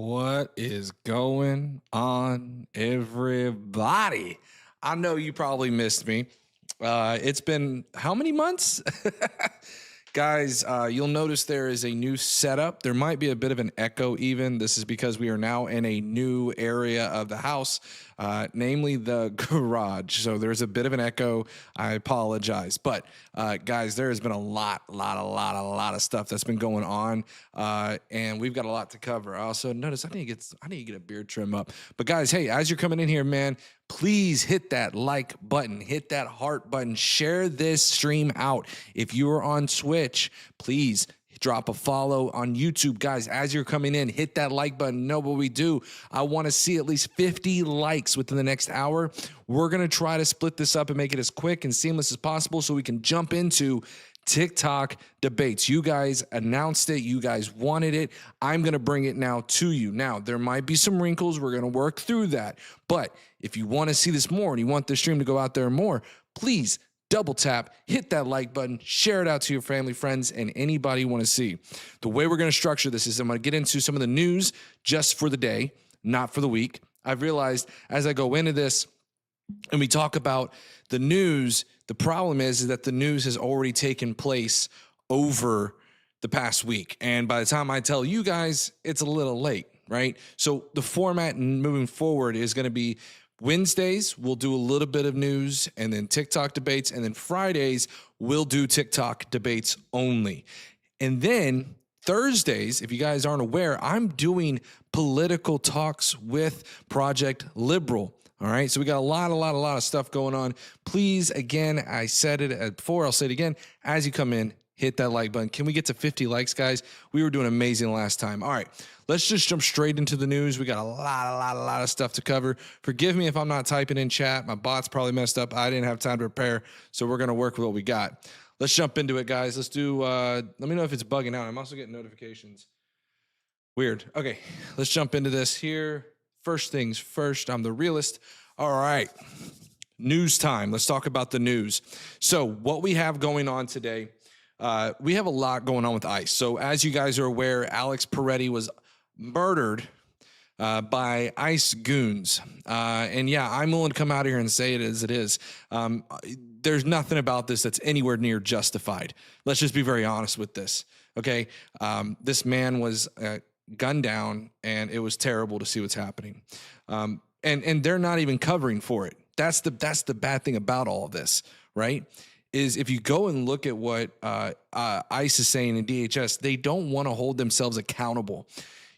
What is going on, everybody? I know you probably missed me. It's been how many months? Guys, you'll notice there is a new setup. There might be a bit of an echo, even. This is because we are now in a new area of the house, namely the garage. So there's a bit of an echo. I apologize. But, guys, there has been a lot of stuff that's been going on, and we've got a lot to cover. I also noticed I need to get a beard trim up. But, guys, hey, as you're coming in here, man, please hit that like button, hit that heart button, share this stream out. If you are on Twitch, please drop a follow on YouTube. Guys, as you're coming in, hit that like button. Know what we do. I want to see at least 50 likes within the next hour. We're going to try to split this up and make it as quick and seamless as possible so we can jump into TikTok debates. You guys announced it. You guys wanted it. I'm going to bring it now to you. Now, there might be some wrinkles. We're going to work through that. But if you want to see this more and you want the stream to go out there more, please double tap, hit that like button, share it out to your family, friends, and anybody you want to see. The way we're going to structure this is I'm going to get into some of the news just for the day, not for the week. I've realized as I go into this and we talk about the news, the problem is that the news has already taken place over the past week. And by the time I tell you guys, it's a little late, right? So the format moving forward is going to be Wednesdays, we'll do a little bit of news and then TikTok debates. And then Fridays, we'll do TikTok debates only. And then Thursdays, if you guys aren't aware, I'm doing political talks with Project Liberal. All right, so we got a lot of stuff going on. Please, again, I said it before, I'll say it again. As you come in, hit that like button. Can we get to 50 likes, guys? We were doing amazing last time. All right, let's just jump straight into the news. We got a lot of stuff to cover. Forgive me if I'm not typing in chat. My bot's probably messed up. I didn't have time to prepare, so we're going to work with what we got. Let's jump into it, guys. Let's do, let me know if it's bugging out. I'm also getting notifications. Weird. Okay, let's jump into this here. First things first, I'm the realist. All right, news time. Let's talk about the news. So what we have going on today, we have a lot going on with ICE. So as you guys are aware, Alex Peretti was murdered by ICE goons. And yeah, I'm willing to come out here and say it as it is. There's nothing about this that's anywhere near justified. Let's just be very honest with this, okay? This man was gunned down, and it was terrible to see what's happening. And they're not even covering for it. That's the bad thing about all of this, right? Is if you go and look at what ICE is saying in DHS, they don't want to hold themselves accountable.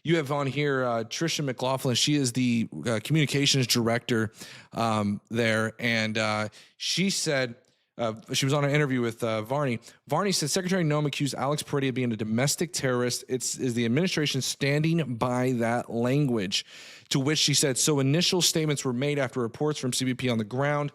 You have on here Trisha McLaughlin. She is the communications director there, and she said, she was on an interview with Varney. Varney said Secretary Noem accused Alex Peretti of being a domestic terrorist. Is the administration standing by that language? To which she said, so initial statements were made after reports from CBP on the ground.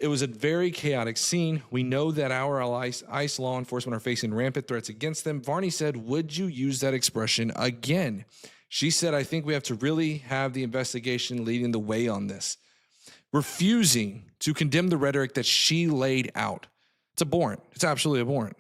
It was a very chaotic scene. We know that our ICE law enforcement are facing rampant threats against them. Varney said, would you use that expression again? She said, I think we have to really have the investigation leading the way on this. Refusing to condemn the rhetoric that she laid out. It's abhorrent. It's absolutely abhorrent.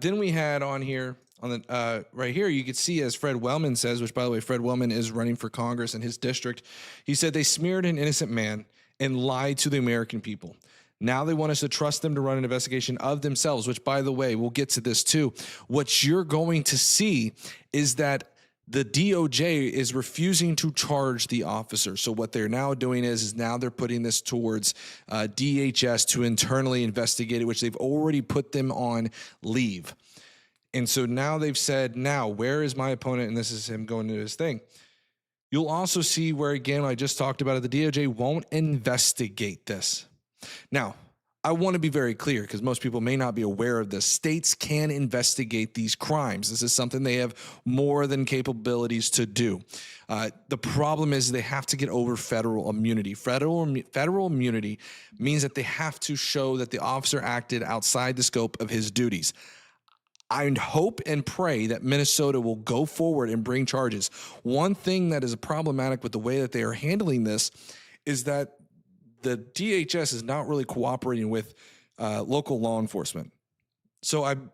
Then we had on here, on the right here, you could see, as Fred Wellman says, which by the way, Fred Wellman is running for Congress in his district. He said they smeared an innocent man and lied to the American people. Now they want us to trust them to run an investigation of themselves, which by the way, we'll get to this too. What you're going to see is that the DOJ is refusing to charge the officer. So what they're now doing is now they're putting this towards DHS to internally investigate it, which they've already put them on leave. And so now they've said, now, where is my opponent? And this is him going into his thing. You'll also see where, again, I just talked about it, the DOJ won't investigate this. Now, I want to be very clear because most people may not be aware of this. States can investigate these crimes. This is something they have more than capabilities to do. The problem is they have to get over federal immunity. Federal immunity means that they have to show that the officer acted outside the scope of his duties. I hope and pray that Minnesota will go forward and bring charges. One thing that is problematic with the way that they are handling this is that the DHS is not really cooperating with local law enforcement. So I'm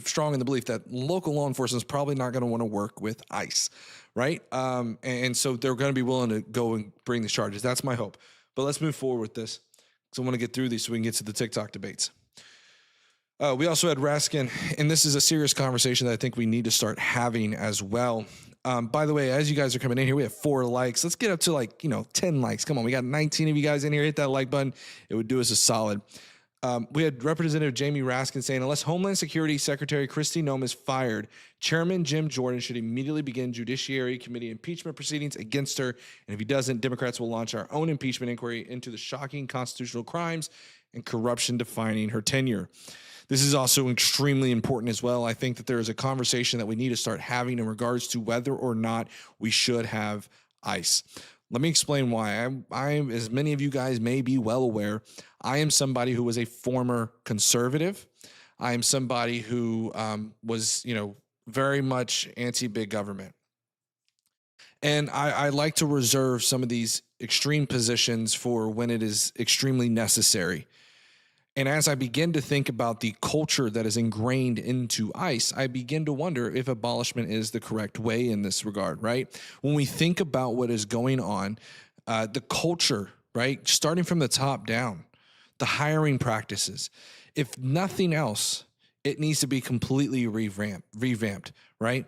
strong in the belief that local law enforcement is probably not going to want to work with ICE, right? And so they're going to be willing to go and bring these charges. That's my hope. But let's move forward with this. So I want to get through these so we can get to the TikTok debates. We also had Raskin, and this is a serious conversation that I think we need to start having as well. By the way, as you guys are coming in here, we have 4 likes. Let's get up to 10 likes. Come on, we got 19 of you guys in here. Hit that like button. It would do us a solid. We had Representative Jamie Raskin saying, unless Homeland Security Secretary Kristi Noem is fired, Chairman Jim Jordan should immediately begin Judiciary Committee impeachment proceedings against her. And if he doesn't, Democrats will launch our own impeachment inquiry into the shocking constitutional crimes and corruption defining her tenure. This is also extremely important as well. I think that there is a conversation that we need to start having in regards to whether or not we should have ICE. Let me explain why. I'm, as many of you guys may be well aware, I am somebody who was a former conservative. I am somebody who was, very much anti-big government. And I like to reserve some of these extreme positions for when it is extremely necessary. And as I begin to think about the culture that is ingrained into ICE, I begin to wonder if abolishment is the correct way in this regard, right? When we think about what is going on, the culture, right, starting from the top down, the hiring practices, if nothing else, it needs to be completely revamped, right?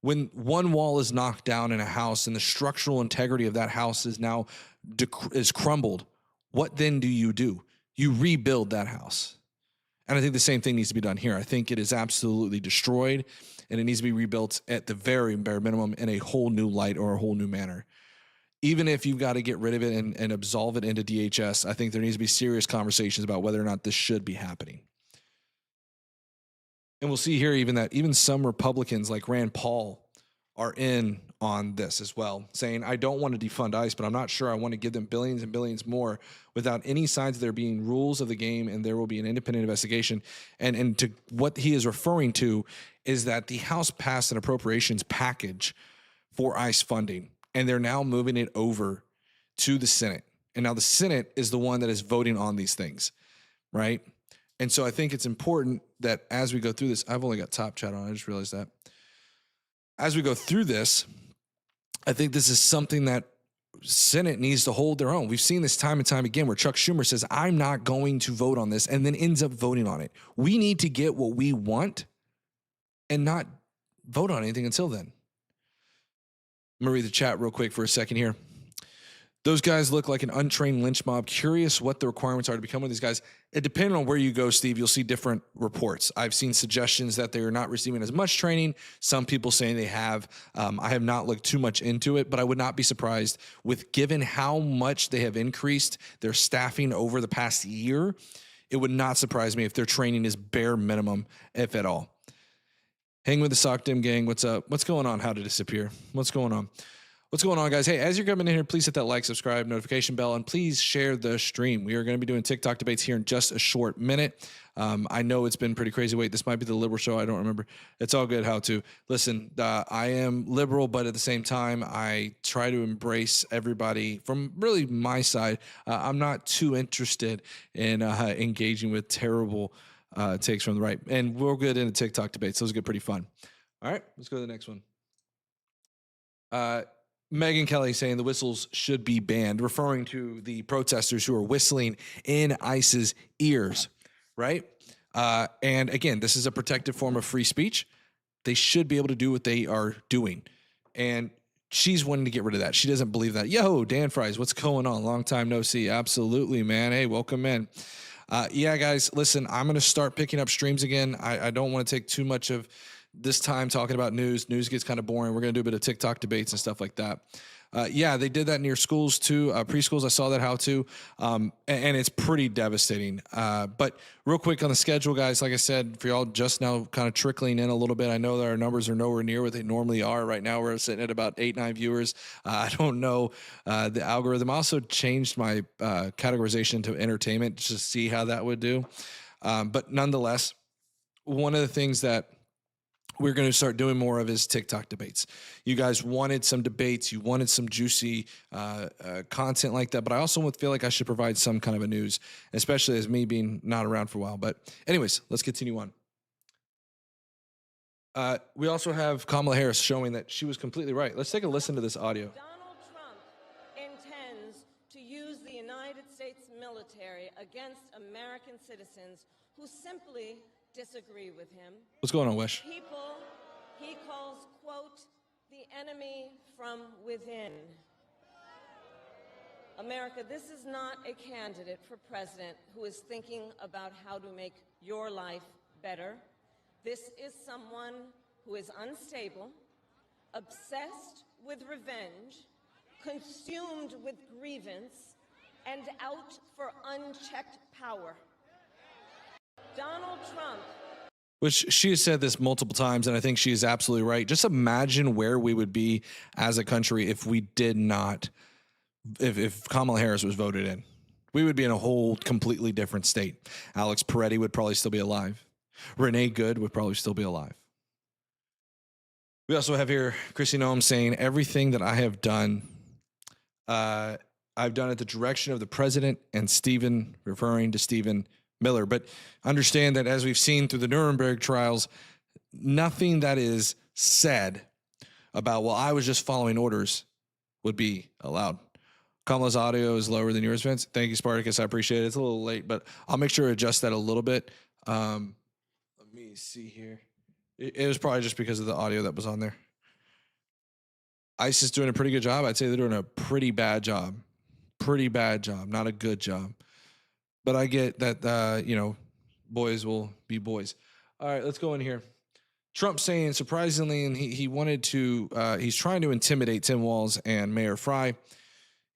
When one wall is knocked down in a house and the structural integrity of that house is now is crumbled, what then do? You rebuild that house. And I think the same thing needs to be done here. I think it is absolutely destroyed, and it needs to be rebuilt at the very bare minimum in a whole new light or a whole new manner. Even if you've got to get rid of it and absolve it into DHS, I think there needs to be serious conversations about whether or not this should be happening. And we'll see here even some Republicans like Rand Paul are in on this as well, saying, I don't want to defund ICE, but I'm not sure I want to give them billions and billions more without any signs of there being rules of the game, and there will be an independent investigation. And to what he is referring to is that the House passed an appropriations package for ICE funding, and they're now moving it over to the Senate. And now the Senate is the one that is voting on these things, right? And so I think it's important that as we go through this, I've only got top chat on, I just realized that. As we go through this, I think this is something that Senate needs to hold their own. We've seen this time and time again where Chuck Schumer says, I'm not going to vote on this, and then ends up voting on it. We need to get what we want and not vote on anything until then. I'm going to read the chat real quick for a second here. Those guys look like an untrained lynch mob. Curious what the requirements are to become one of these guys. It depends on where you go, Steve. You'll see different reports. I've seen suggestions that they are not receiving as much training. Some people saying they have. I have not looked too much into it, but I would not be surprised with given how much they have increased their staffing over the past year. It would not surprise me if their training is bare minimum, if at all. Hang with the Sock Dim gang. What's up? What's going on? How to disappear? What's going on? What's going on, guys? Hey, as you're coming in here, please hit that like, subscribe, notification bell, and please share the stream. We are going to be doing TikTok debates here in just a short minute. I know it's been pretty crazy. Wait, this might be the liberal show. I don't remember. It's all good. How to listen. I am liberal, but at the same time, I try to embrace everybody from really my side. I'm not too interested in engaging with terrible takes from the right. And we'll get into TikTok debates. Those get pretty fun. All right, let's go to the next one. Megan Kelly saying the whistles should be banned, referring to the protesters who are whistling in ICE's ears, right? And again, this is a protected form of free speech. They should be able to do what they are doing. And she's wanting to get rid of that. She doesn't believe that. Yo, Dan Fries, what's going on? Long time no see. Absolutely, man. Hey, welcome in. Yeah, guys, listen, I'm going to start picking up streams again. I don't want to take too much of this time talking about news. News gets kind of boring. We're going to do a bit of TikTok debates and stuff like that. Yeah, they did that near schools too. Preschools, I saw that how to. And it's pretty devastating. But real quick on the schedule, guys, like I said, for y'all just now kind of trickling in a little bit, I know that our numbers are nowhere near what they normally are. Right now, we're sitting at about 8-9 viewers. I don't know the algorithm. I also changed my categorization to entertainment just to see how that would do. But nonetheless, one of the things that we're going to start doing more of his TikTok debates. You guys wanted some debates. You wanted some juicy content like that. But I also feel like I should provide some kind of a news, especially as me being not around for a while. But anyways, let's continue on. We also have Kamala Harris showing that she was completely right. Let's take a listen to this audio. Donald Trump intends to use the United States military against American citizens who simply disagree with him. What's going on, Wesh? People he calls, quote, the enemy from within. America, this is not a candidate for president who is thinking about how to make your life better. This is someone who is unstable, obsessed with revenge, consumed with grievance, and out for unchecked power. Donald Trump. Which she has said this multiple times, and I think she is absolutely right. Just imagine where we would be as a country if we did not, if Kamala Harris was voted in. We would be in a whole completely different state. Alex Peretti would probably still be alive. Renee Good would probably still be alive. We also have here Kristi Noem saying, everything that I have done, I've done at the direction of the president, and Stephen, referring to Stephen Miller. But understand that as we've seen through the Nuremberg trials, nothing that is said about, well, I was just following orders would be allowed. Kamala's audio is lower than yours, Vince. Thank you, Spartacus. I appreciate it. It's a little late, but I'll make sure to adjust that a little bit. Let me see here. It was probably just because of the audio that was on there. ICE is doing a pretty good job. I'd say they're doing a pretty bad job. Pretty bad job, not a good job. But I get that, boys will be boys. All right, let's go in here. Trump saying, surprisingly, and he wanted to, he's trying to intimidate Tim Walz and Mayor Fry.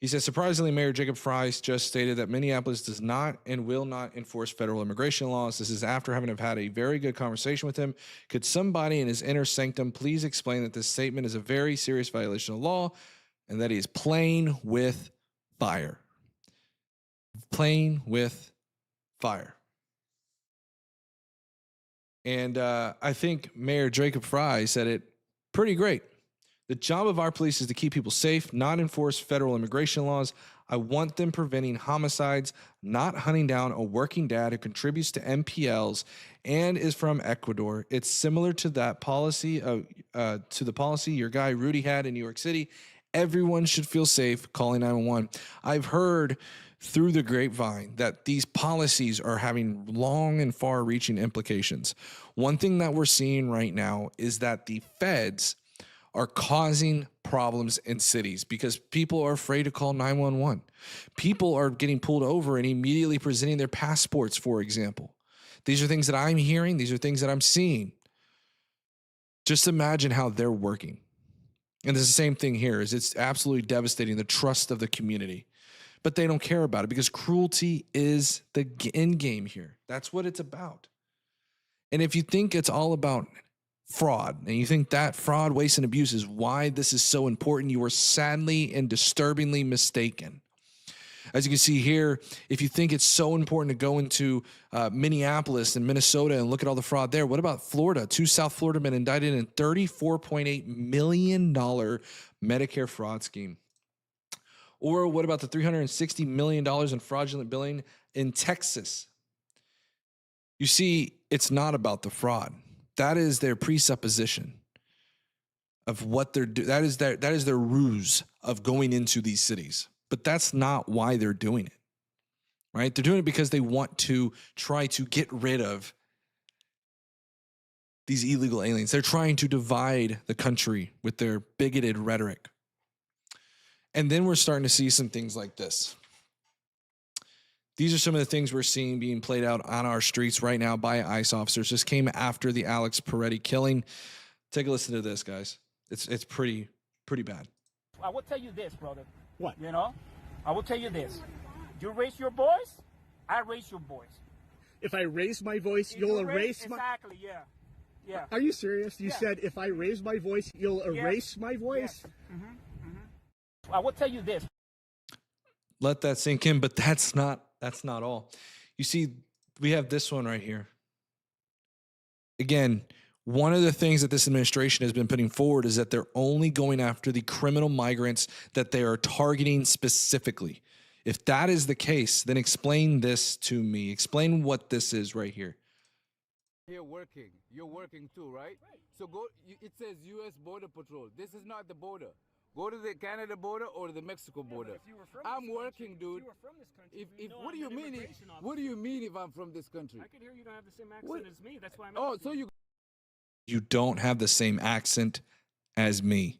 He says, surprisingly, Mayor Jacob Fry just stated that Minneapolis does not and will not enforce federal immigration laws. This is after having had a very good conversation with him. Could somebody in his inner sanctum please explain that this statement is a very serious violation of law and that he is playing with fire? Playing with fire. And I think Mayor Jacob Fry said it pretty great. The job of our police is to keep people safe, not enforce federal immigration laws. I want them preventing homicides, not hunting down a working dad who contributes to MPLs and is from Ecuador. It's similar to that policy, to the policy your guy Rudy had in New York City. Everyone should feel safe calling 911. I've heard through the grapevine that these policies are having long and far-reaching implications. One thing that we're seeing right now is that the feds are causing problems in cities because people are afraid to call 911. People are getting pulled over and immediately presenting their passports, for example. These are things that I'm hearing. These are things that I'm seeing. Just imagine how they're working. And it's the same thing here. It's absolutely devastating the trust of the community. But they don't care about it because cruelty is the end game here. That's what it's about. And if you think it's all about fraud, and you think that fraud, waste, and abuse is why this is so important, you are sadly and disturbingly mistaken. As you can see here, if you think it's so important to go into Minneapolis and Minnesota and look at all the fraud there, what about Florida? 2 South Florida men indicted in $34.8 million Medicare fraud scheme. Or what about the $360 million in fraudulent billing in Texas? You see, it's not about the fraud. That is their presupposition of what they're doing. That is their ruse of going into these cities. But that's not why they're doing it, right? They're doing it because they want to try to get rid of these illegal aliens. They're trying to divide the country with their bigoted rhetoric. And then we're starting to see some things like this. These are some of the things we're seeing being played out on our streets right now by ICE officers. This came after the Alex Peretti killing. Take a listen to this, guys. It's pretty bad. I will tell you this, brother. What? I will tell you this. You raise your voice, I raise your voice. If I raise my voice, you'll erase my... Exactly, yeah. Are you serious? You said if I raise my voice, you'll erase my voice? Yes. I will tell you this. Let that sink in, but that's not all. You see, we have this one right here. Again, One of the things that this administration has been putting forward is that they're only going after the criminal migrants that they are targeting specifically. If that is the case, then explain this to me. Explain what this is right here. Here working. You're working too, right? So go. It says U.S. Border Patrol. This is not the border. Go to the Canada border or the Mexico border. I'm working, dude. What do you mean? What do you mean if I'm from this country? I can hear you don't have the same accent as me. That's why I'm. Oh, so you don't have the same accent as me.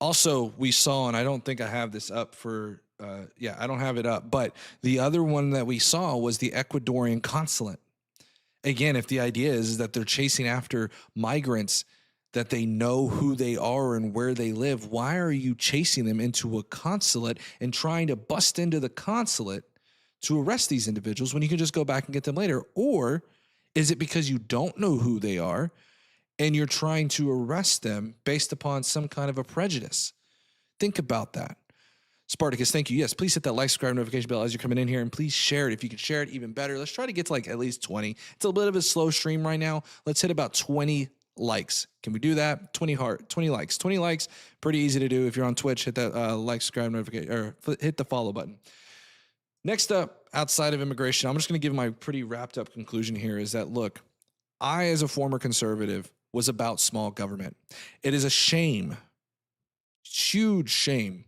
Also, we saw, and I don't think I have this up for, I don't have it up, but the other one that we saw was the Ecuadorian consulate. Again, if the idea is that they're chasing after migrants, that they know who they are and where they live, why are you chasing them into a consulate and trying to bust into the consulate to arrest these individuals when you can just go back and get them later? Or is it because you don't know who they are and you're trying to arrest them based upon some kind of a prejudice? Think about that. Spartacus, thank you. Yes, please hit that like, subscribe, notification bell as you're coming in here, and please share it. If you can share it, even better. Let's try to get to like at least 20. It's a bit of a slow stream right now. Let's hit about 20 likes. Can we do that? 20 likes. 20 likes, pretty easy to do. If you're on Twitch, hit that like, subscribe, notification, or hit the follow button. Next up, outside of immigration, I'm just going to give my pretty wrapped up conclusion here is that, look, I, as a former conservative, was about small government. It is a shame, huge shame,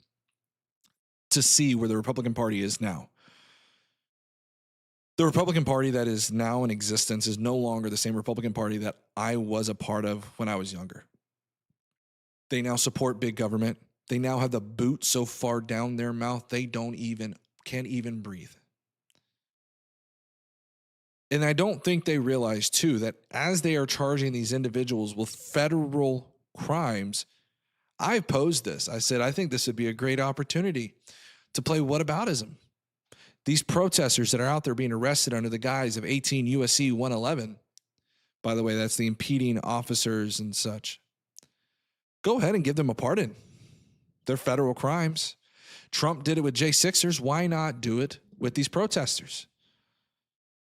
to see where the Republican Party is now. The Republican Party that is now in existence is no longer the same Republican Party that I was a part of when I was younger. They now support big government. They now have the boot so far down their mouth they can't even breathe. And I don't think they realize, too, that as they are charging these individuals with federal crimes, I posed this. I said, I think this would be a great opportunity to play whataboutism. These protesters that are out there being arrested under the guise of 18 USC 111, by the way, that's the impeding officers and such. Go ahead and give them a pardon. They're federal crimes. Trump did it with J6ers. Why not do it with these protesters?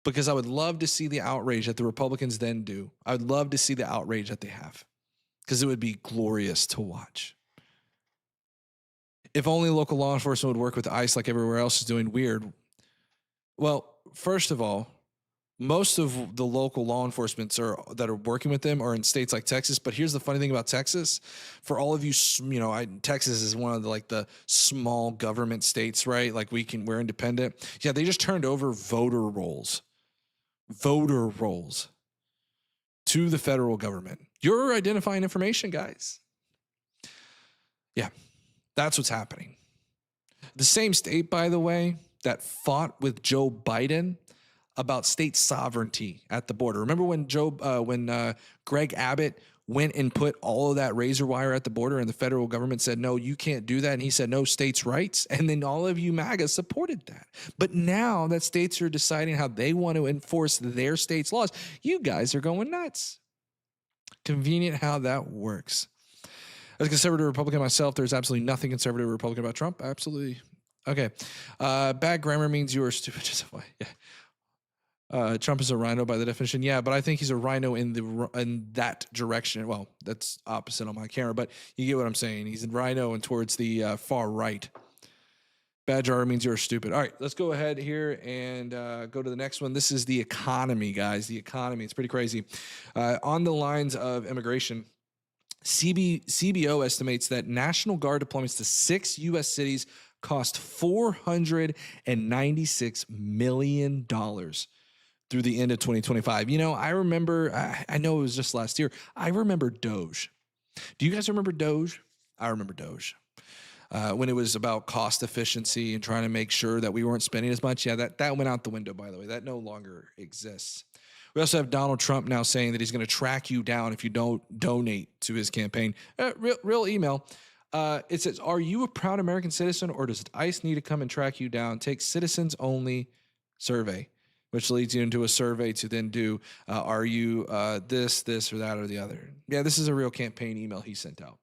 Because I would love to see the outrage that the Republicans then do. I would love to see the outrage that they have, because it would be glorious to watch. If only local law enforcement would work with ICE like everywhere else is doing. Weird. Well, first of all, most of the local law enforcement that are working with them are in states like Texas. But here's the funny thing about Texas. For all of you, Texas is one of the small government states, right? Like we're independent. Yeah, they just turned over voter rolls to the federal government. You're identifying information, guys. Yeah, that's what's happening. The same state, by the way, that fought with Joe Biden about state sovereignty at the border. Remember when Greg Abbott went and put all of that razor wire at the border and the federal government said, no, you can't do that. And he said, no, states' rights. And then all of you MAGA supported that. But now that states are deciding how they want to enforce their state's laws, you guys are going nuts. Convenient how that works. As a conservative Republican myself, there's absolutely nothing conservative or Republican about Trump. Absolutely. Okay. Bad grammar means you are stupid. Yeah. Trump is a rhino by the definition. Yeah, but I think he's a rhino in that direction. Well, that's opposite on my camera, but you get what I'm saying. He's a rhino and towards the far right. Bad jar means you're stupid. All right, let's go ahead here and go to the next one. This is the economy, guys. The economy. It's pretty crazy. On the lines of immigration, CBO estimates that National Guard deployments to 6 U.S. cities cost $496 million through the end of 2025. You know, I remember, I know it was just last year, I remember Doge. Do you guys remember Doge? I remember Doge. When it was about cost efficiency and trying to make sure that we weren't spending as much. Yeah, that went out the window, by the way. That no longer exists. We also have Donald Trump now saying that he's going to track you down if you don't donate to his campaign. Real email. It says, are you a proud American citizen or does ICE need to come and track you down? Take citizens only survey, which leads you into a survey to then do, are you this, or that, or the other? Yeah, this is a real campaign email he sent out.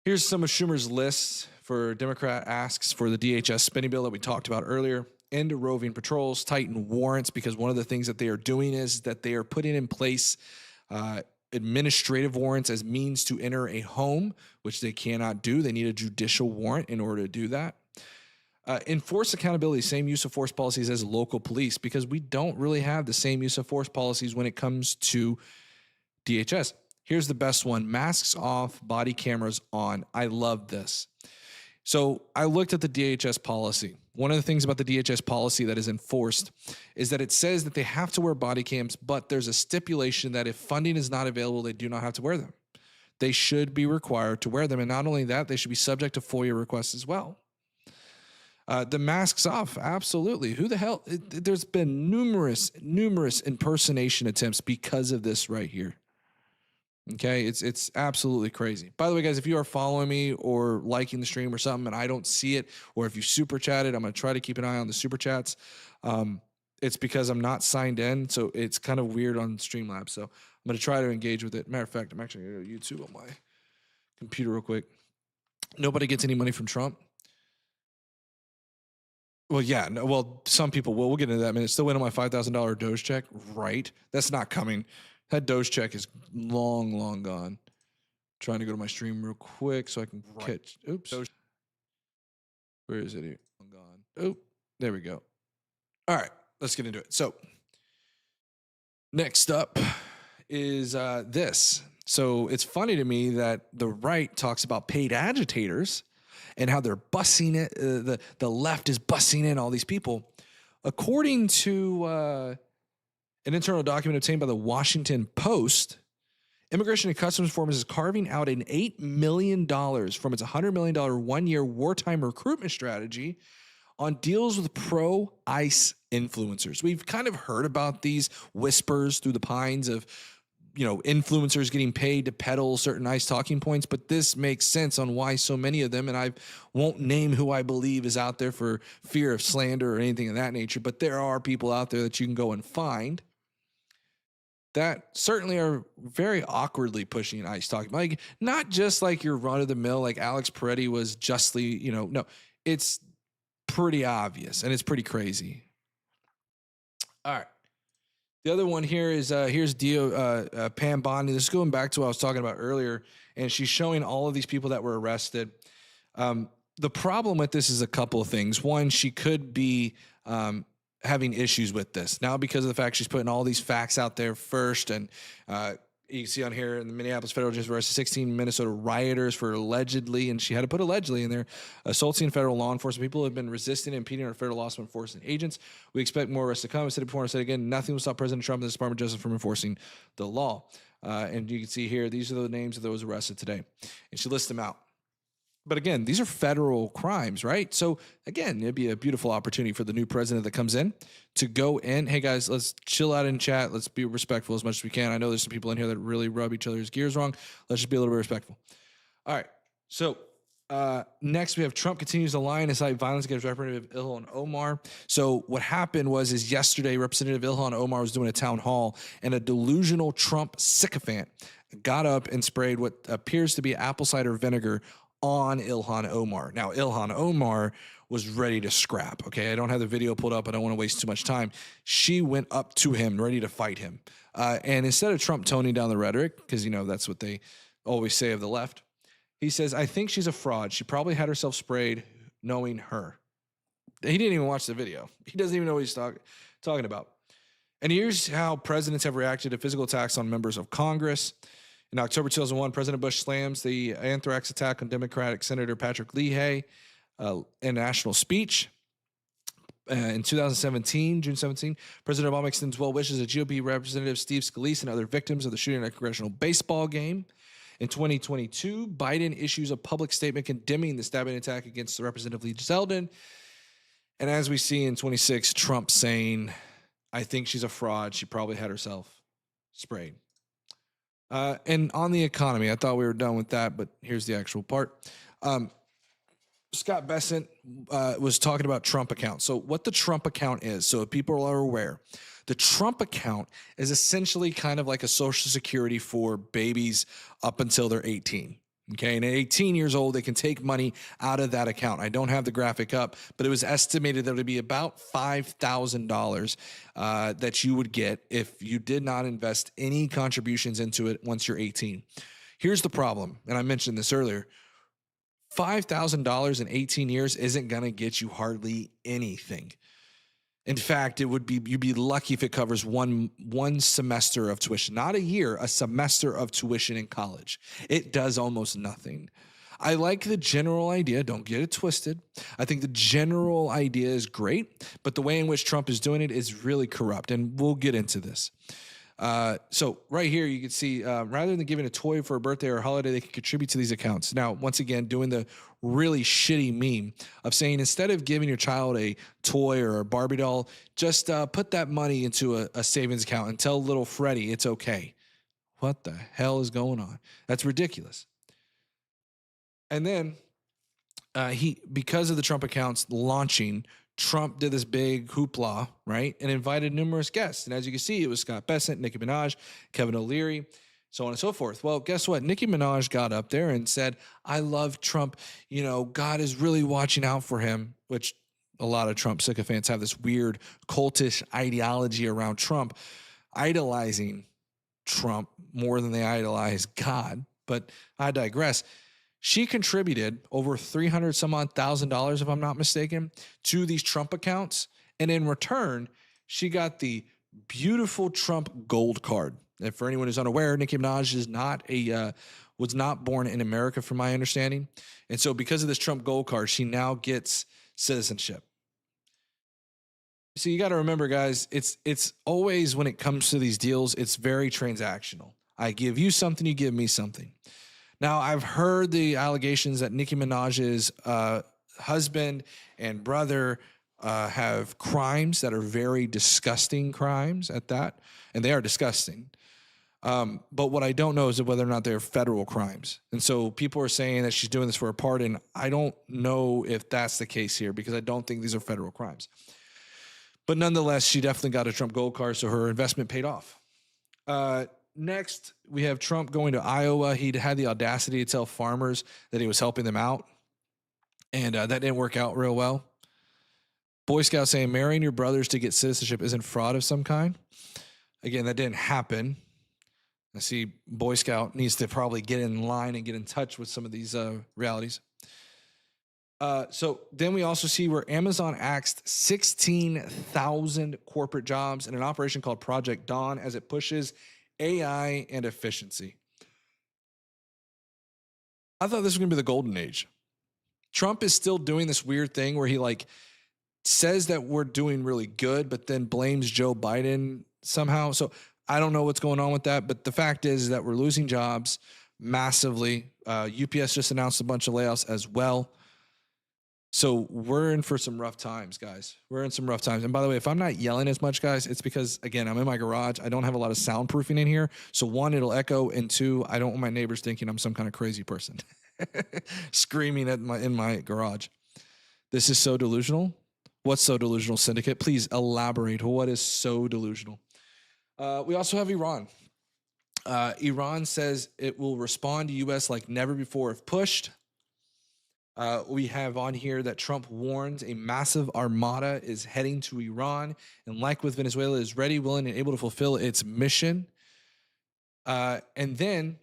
Here's some of Schumer's lists for Democrat asks for the DHS spending bill that we talked about earlier. into roving patrols, tighten warrants, because one of the things that they are doing is that they are putting in place administrative warrants as means to enter a home, which they cannot do. They need a judicial warrant in order to do that. Enforce accountability, same use of force policies as local police, because we don't really have the same use of force policies when it comes to DHS. Here's the best one: masks off, body cameras on. I love this. So I looked at the DHS policy. One of the things about the DHS policy that is enforced is that it says that they have to wear body cams, but there's a stipulation that if funding is not available, they do not have to wear them. They should be required to wear them. And not only that, they should be subject to FOIA requests as well. The masks off, absolutely. Who the hell? There's been numerous impersonation attempts because of this right here. Okay, it's absolutely crazy. By the way, guys, if you are following me or liking the stream or something and I don't see it, or if you super chatted, I'm going to try to keep an eye on the super chats. It's because I'm not signed in, so it's kind of weird on Streamlabs. So I'm going to try to engage with it. Matter of fact, I'm actually going to go to YouTube on my computer real quick. Nobody gets any money from Trump. Well, yeah. No, well, some people will. We'll get into that in a minute. Still waiting on my $5,000 Doge check. Right. That's not coming. That Doge check is long gone. Trying to go to my stream real quick so I can catch. Oops. Where is it here? I'm gone. Oh, there we go. All right. Let's get into it. So next up is this. So it's funny to me that the right talks about paid agitators and how they're bussing it. The left is bussing in all these people. According to an internal document obtained by the Washington Post, Immigration and Customs Enforcement is carving out an $8 million from its $100 million one-year wartime recruitment strategy on deals with pro-ICE influencers. We've kind of heard about these whispers through the pines of, influencers getting paid to peddle certain ICE talking points, but this makes sense on why so many of them, and I won't name who I believe is out there for fear of slander or anything of that nature, but there are people out there that you can go and find that certainly are very awkwardly pushing ICE talking. Like, not just like your run-of-the-mill, like Alex Peretti was justly, no, it's pretty obvious, and it's pretty crazy. All right. The other one here is here's Pam Bondi. This is going back to what I was talking about earlier, and she's showing all of these people that were arrested. The problem with this is a couple of things. One, she could be having issues with this now because of the fact she's putting all these facts out there first, and you can see on here in the Minneapolis federal just arrested 16 Minnesota rioters for allegedly, and she had to put allegedly in there, assaulting federal law enforcement. People have been resisting and impeding our federal law enforcement agents. We expect more arrests to come. I said it before, I said again, nothing will stop President Trump and the Department of Justice from enforcing the law. And you can see here, these are the names of those arrested today. And she lists them out. But again, these are federal crimes, right? So again, it'd be a beautiful opportunity for the new president that comes in to go in. Hey guys, let's chill out in chat. Let's be respectful as much as we can. I know there's some people in here that really rub each other's gears wrong. Let's just be a little bit respectful. All right. So next we have Trump continues to lie and incite violence against Representative Ilhan Omar. So what happened was yesterday, Representative Ilhan Omar was doing a town hall, and a delusional Trump sycophant got up and sprayed what appears to be apple cider vinegar on Ilhan Omar. Now, Ilhan Omar was ready to scrap, okay? I don't have the video pulled up. I don't want to waste too much time. She went up to him, ready to fight him. And instead of Trump toning down the rhetoric, because, that's what they always say of the left, he says, I think she's a fraud. She probably had herself sprayed knowing her. He didn't even watch the video. He doesn't even know what he's talking about. And here's how presidents have reacted to physical attacks on members of Congress. In October 2001, President Bush slams the anthrax attack on Democratic Senator Patrick Leahy in a national speech. In 2017, June 17, President Obama extends well wishes to GOP Representative Steve Scalise and other victims of the shooting at a congressional baseball game. In 2022, Biden issues a public statement condemning the stabbing attack against the Representative Lee Zeldin. And as we see in 26, Trump saying, I think she's a fraud. She probably had herself sprayed. And on the economy, I thought we were done with that, but here's the actual part. Scott Bessent was talking about Trump account. So what the Trump account is, so if people are aware, the Trump account is essentially kind of like a Social Security for babies up until they're 18. Okay, and at 18 years old, they can take money out of that account. I don't have the graphic up, but it was estimated that it would be about $5,000 that you would get if you did not invest any contributions into it once you're 18. Here's the problem, and I mentioned this earlier. $5,000 in 18 years isn't going to get you hardly anything. In fact, you'd be lucky if it covers one semester of tuition, not a year, a semester of tuition in college. It does almost nothing. I like the general idea. Don't get it twisted. I think the general idea is great, but the way in which Trump is doing it is really corrupt, and we'll get into this. So right here, you can see, rather than giving a toy for a birthday or a holiday, they can contribute to these accounts. Now, once again, doing the really shitty meme of saying, instead of giving your child a toy or a Barbie doll, just put that money into a savings account and tell little Freddie it's okay. What the hell is going on? That's ridiculous. And then because of the Trump accounts launching, Trump did this big hoopla, right? And invited numerous guests. And as you can see, it was Scott Bessent, Nicki Minaj, Kevin O'Leary, so on and so forth. Well, guess what? Nicki Minaj got up there and said, I love Trump. You know, God is really watching out for him, which a lot of Trump sycophants have this weird cultish ideology around Trump, idolizing Trump more than they idolize God. But I digress. She contributed over $300 some odd thousand, if I'm not mistaken, to these Trump accounts. And in return, she got the beautiful Trump gold card. And for anyone who's unaware, Nicki Minaj was not born in America, from my understanding. And so because of this Trump gold card, she now gets citizenship. So you got to remember, guys, it's always, when it comes to these deals, it's very transactional. I give you something, you give me something. Now, I've heard the allegations that Nicki Minaj's husband and brother have crimes that are very disgusting crimes at that, and they are disgusting. But what I don't know is whether or not they're federal crimes. And so people are saying that she's doing this for a pardon. I don't know if that's the case here, because I don't think these are federal crimes. But nonetheless, she definitely got a Trump gold card, so her investment paid off. Next, we have Trump going to Iowa. He'd had the audacity to tell farmers that he was helping them out, and that didn't work out real well. Boy Scouts saying marrying your brothers to get citizenship isn't fraud of some kind. Again, that didn't happen. I see Boy Scout needs to probably get in line and get in touch with some of these realities. So then we also see where Amazon axed 16,000 corporate jobs in an operation called Project Dawn as it pushes AI and efficiency. I thought this was going to be the golden age. Trump is still doing this weird thing where he says that we're doing really good, but then blames Joe Biden somehow. So I don't know what's going on with that, but the fact is that we're losing jobs massively. UPS just announced a bunch of layoffs as well. So we're in for some rough times, guys. We're in some rough times. And by the way, if I'm not yelling as much, guys, it's because, again, I'm in my garage. I don't have a lot of soundproofing in here. So one, it'll echo. And two, I don't want my neighbors thinking I'm some kind of crazy person screaming in my garage. This is so delusional. What's so delusional, Syndicate? Please elaborate. What is so delusional? We also have Iran. Iran says it will respond to U.S. like never before if pushed. We have on here that Trump warns a massive armada is heading to Iran, and like with Venezuela, is ready, willing, and able to fulfill its mission. And then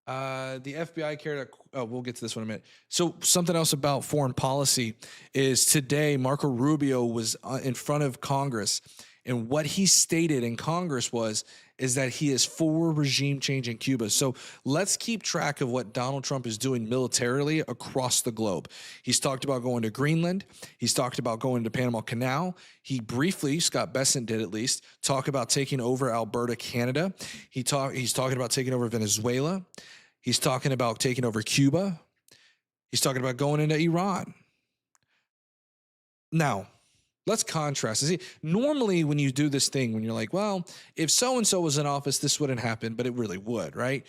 the FBI carried out, we'll get to this one in a minute. So something else about foreign policy is today Marco Rubio was in front of Congress, and what he stated in Congress is that he is for regime change in Cuba. So let's keep track of what Donald Trump is doing militarily across the globe. He's talked about going to Greenland. He's talked about going to Panama Canal. He briefly, Scott Bessent did at least, talk about taking over Alberta, Canada. He's talking about taking over Venezuela. He's talking about taking over Cuba. He's talking about going into Iran. Now, let's contrast. See, normally when you do this thing, when you're like, well, if so-and-so was in office, this wouldn't happen, but it really would, right?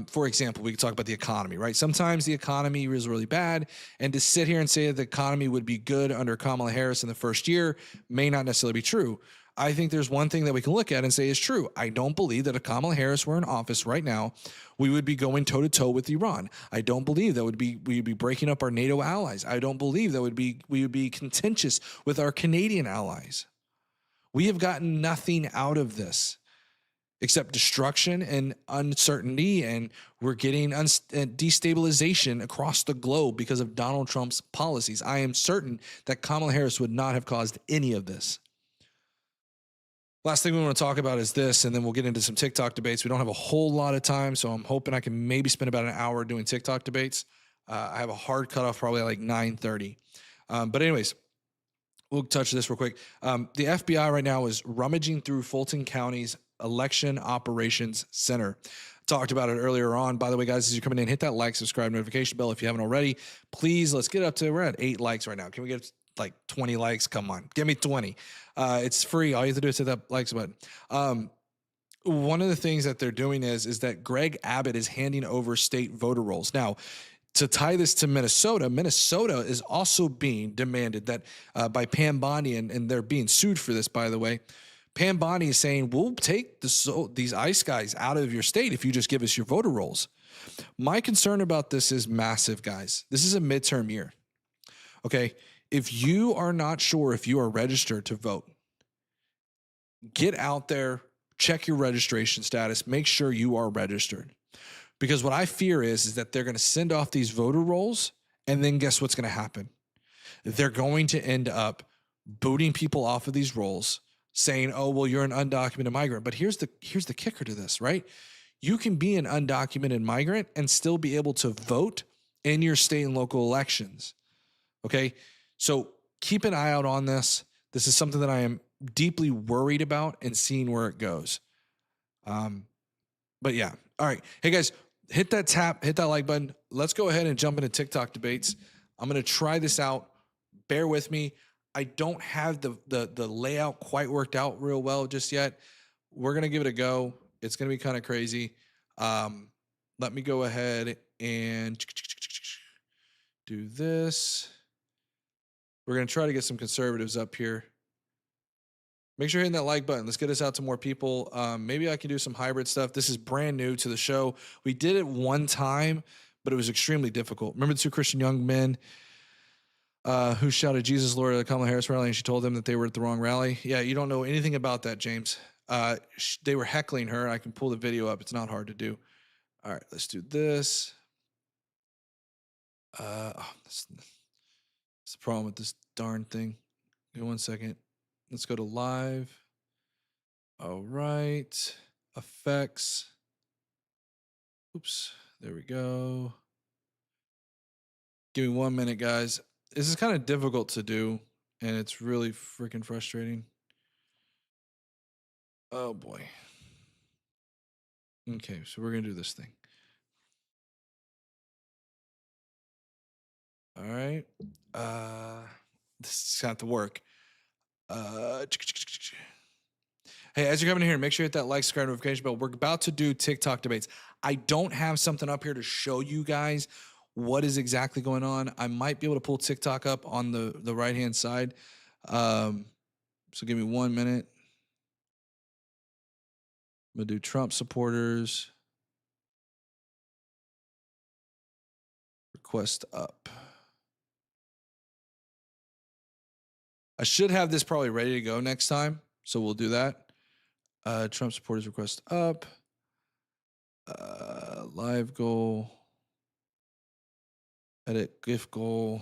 For example, we could talk about the economy, right? Sometimes the economy is really bad, and to sit here and say that the economy would be good under Kamala Harris in the first year may not necessarily be true. I think there's one thing that we can look at and say is true. I don't believe that if Kamala Harris were in office right now, we would be going toe to toe with Iran. I don't believe that we would be breaking up our NATO allies. I don't believe that we would be contentious with our Canadian allies. We have gotten nothing out of this except destruction and uncertainty, and we're getting destabilization across the globe because of Donald Trump's policies. I am certain that Kamala Harris would not have caused any of this. Last thing we want to talk about is this, and then we'll get into some TikTok debates. We don't have a whole lot of time, so I'm hoping I can maybe spend about an hour doing TikTok debates. I have a hard cutoff probably like 9:30. But anyways, we'll touch this real quick. The FBI right now is rummaging through Fulton County's Election Operations Center. Talked about it earlier on. By the way, guys, as you're coming in, hit that like, subscribe, notification bell if you haven't already. Please, let's get up to, we're at 8 likes right now. Can we get like 20 likes? Come on, give me 20. It's free. All you have to do is hit that likes button. One of the things that they're doing is that Greg Abbott is handing over state voter rolls. Now, to tie this to Minnesota, Minnesota is also being demanded that by Pam Bondi, and they're being sued for this, by the way. Pam Bondi is saying, we'll take these ICE guys out of your state if you just give us your voter rolls. My concern about this is massive, guys. This is a midterm year. Okay. If you are not sure if you are registered to vote, get out there, check your registration status, make sure you are registered. Because what I fear is that they're going to send off these voter rolls, and then guess what's going to happen? They're going to end up booting people off of these rolls, saying, oh, well, you're an undocumented migrant. But here's the kicker to this, right? You can be an undocumented migrant and still be able to vote in your state and local elections. Okay? So keep an eye out on this. This is something that I am deeply worried about and seeing where it goes. But yeah. All right. Hey, guys, hit that like button. Let's go ahead and jump into TikTok debates. I'm going to try this out. Bear with me. I don't have the layout quite worked out real well just yet. We're going to give it a go. It's going to be kind of crazy. Let me go ahead and do this. We're going to try to get some conservatives up here. Make sure you're hitting that like button. Let's get us out to more people. Maybe I can do some hybrid stuff. This is brand new to the show. We did it one time, but it was extremely difficult. Remember the 2 Christian young men who shouted Jesus Lord at the Kamala Harris rally, and she told them that they were at the wrong rally? Yeah, you don't know anything about that, James. They were heckling her. I can pull the video up. It's not hard to do. All right, let's do this. That's the problem with this darn thing. Give me 1 second. Let's go to live. All right. Effects. Oops. There we go. Give me 1 minute, guys. This is kind of difficult to do, and it's really freaking frustrating. Oh, boy. Okay, so we're going to do this thing. All right. This is going to have to work. Hey, as you're coming in here, make sure you hit that like, subscribe, notification bell. We're about to do TikTok debates. I don't have something up here to show you guys what is exactly going on. I might be able to pull TikTok up on the right-hand side. So give me 1 minute. I'm going to do Trump supporters. Request up. I should have this probably ready to go next time, so we'll do that. Trump supporters request up. Live goal. Edit GIF goal.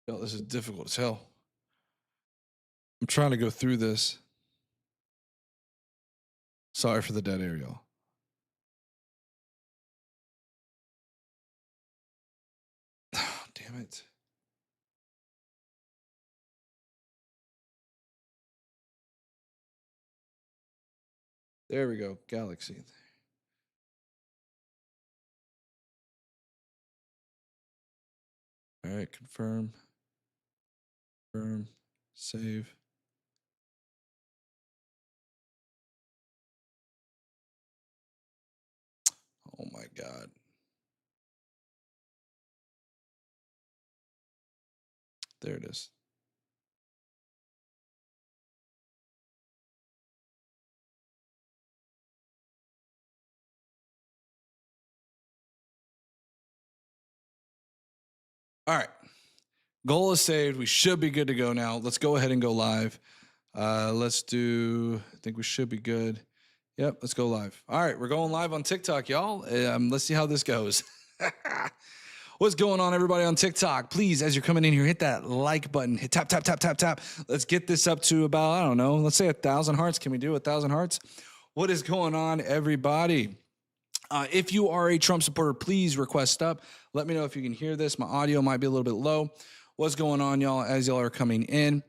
Oh, this is difficult as hell. I'm trying to go through this. Sorry for the dead air, y'all. Oh, damn it. There we go. Galaxy. All right, confirm, save. Oh my God. There it is. All right. Goal is saved. We should be good to go now. Let's go ahead and go live. Let's do, I think we should be good. Yep, let's go live. All right, we're going live on TikTok, y'all. Let's see how this goes. What's going on, everybody on TikTok? Please, as you're coming in here, hit that like button. Hit tap, tap, tap, tap, tap. Let's get this up to about, I don't know, let's say 1,000 hearts. Can we do 1,000 hearts? What is going on, everybody? If you are a Trump supporter, please request up. Let me know if you can hear this. My audio might be a little bit low. What's going on, y'all, as y'all are coming in?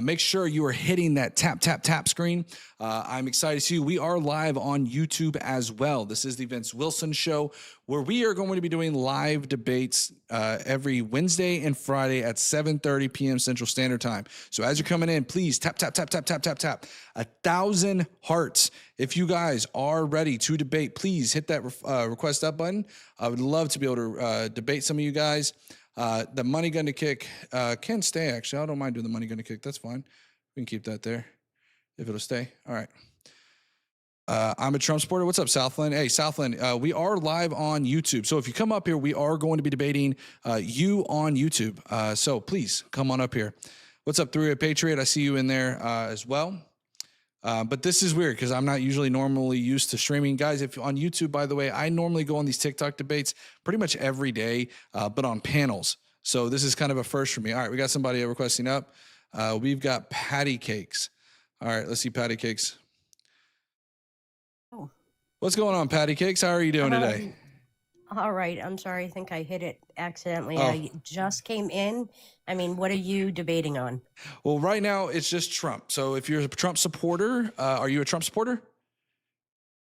Make sure you are hitting that tap, tap, tap screen. I'm excited to see you. We are live on YouTube as well. This is the Vince Wilson Show, where we are going to be doing live debates every Wednesday and Friday at 7:30 p.m. Central Standard Time. So as you're coming in, please tap, tap, tap, tap, tap, tap, tap. 1,000 hearts. If you guys are ready to debate, please hit that request up button. I would love to be able to debate some of you guys. The money gun to kick can stay, actually. I don't mind doing the money gun to kick. That's fine. We can keep that there if it'll stay. All right. I'm a Trump supporter. What's up, Southland? Hey, Southland, we are live on YouTube. So if you come up here, we are going to be debating you on YouTube. So please come on up here. What's up, Three-Way Patriot? I see you in there as well. But this is weird because I'm not usually normally used to streaming. Guys, if on YouTube, by the way, I normally go on these TikTok debates pretty much every day, but on panels. So this is kind of a first for me. All right, we got somebody requesting up. We've got Patty Cakes. All right, let's see Patty Cakes. Oh. What's going on, Patty Cakes? How are you doing today? All right. I'm sorry. I think I hit it accidentally. Oh. I just came in. I mean, what are you debating on? Well, right now it's just Trump. So if you're a Trump supporter, are you a Trump supporter?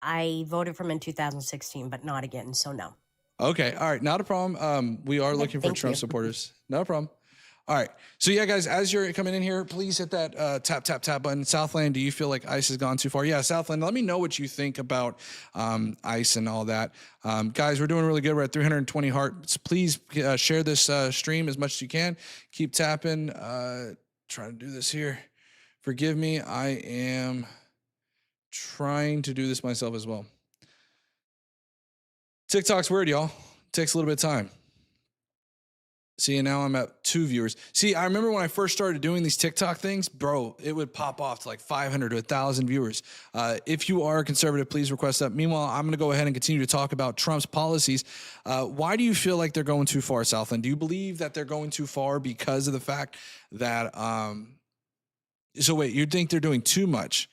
I voted for him in 2016, but not again. So no. Okay. All right. Not a problem. We are looking for Trump supporters. No problem. All right. So yeah, guys, as you're coming in here, please hit that tap, tap, tap button. Southland, do you feel like ICE has gone too far? Yeah, Southland, let me know what you think about ICE and all that. Guys, we're doing really good. We're at 320 hearts. Please share this stream as much as you can. Keep tapping. Trying to do this here. Forgive me. I am trying to do this myself as well. TikTok's weird, y'all. Takes a little bit of time. See, and now I'm at 2 viewers. See, I remember when I first started doing these TikTok things, bro, it would pop off to like 500 to 1,000 viewers. If you are a conservative, please request that. Meanwhile, I'm going to go ahead and continue to talk about Trump's policies. Why do you feel like they're going too far, Southland? Do you believe that they're going too far because of the fact that, so wait, you think they're doing too much?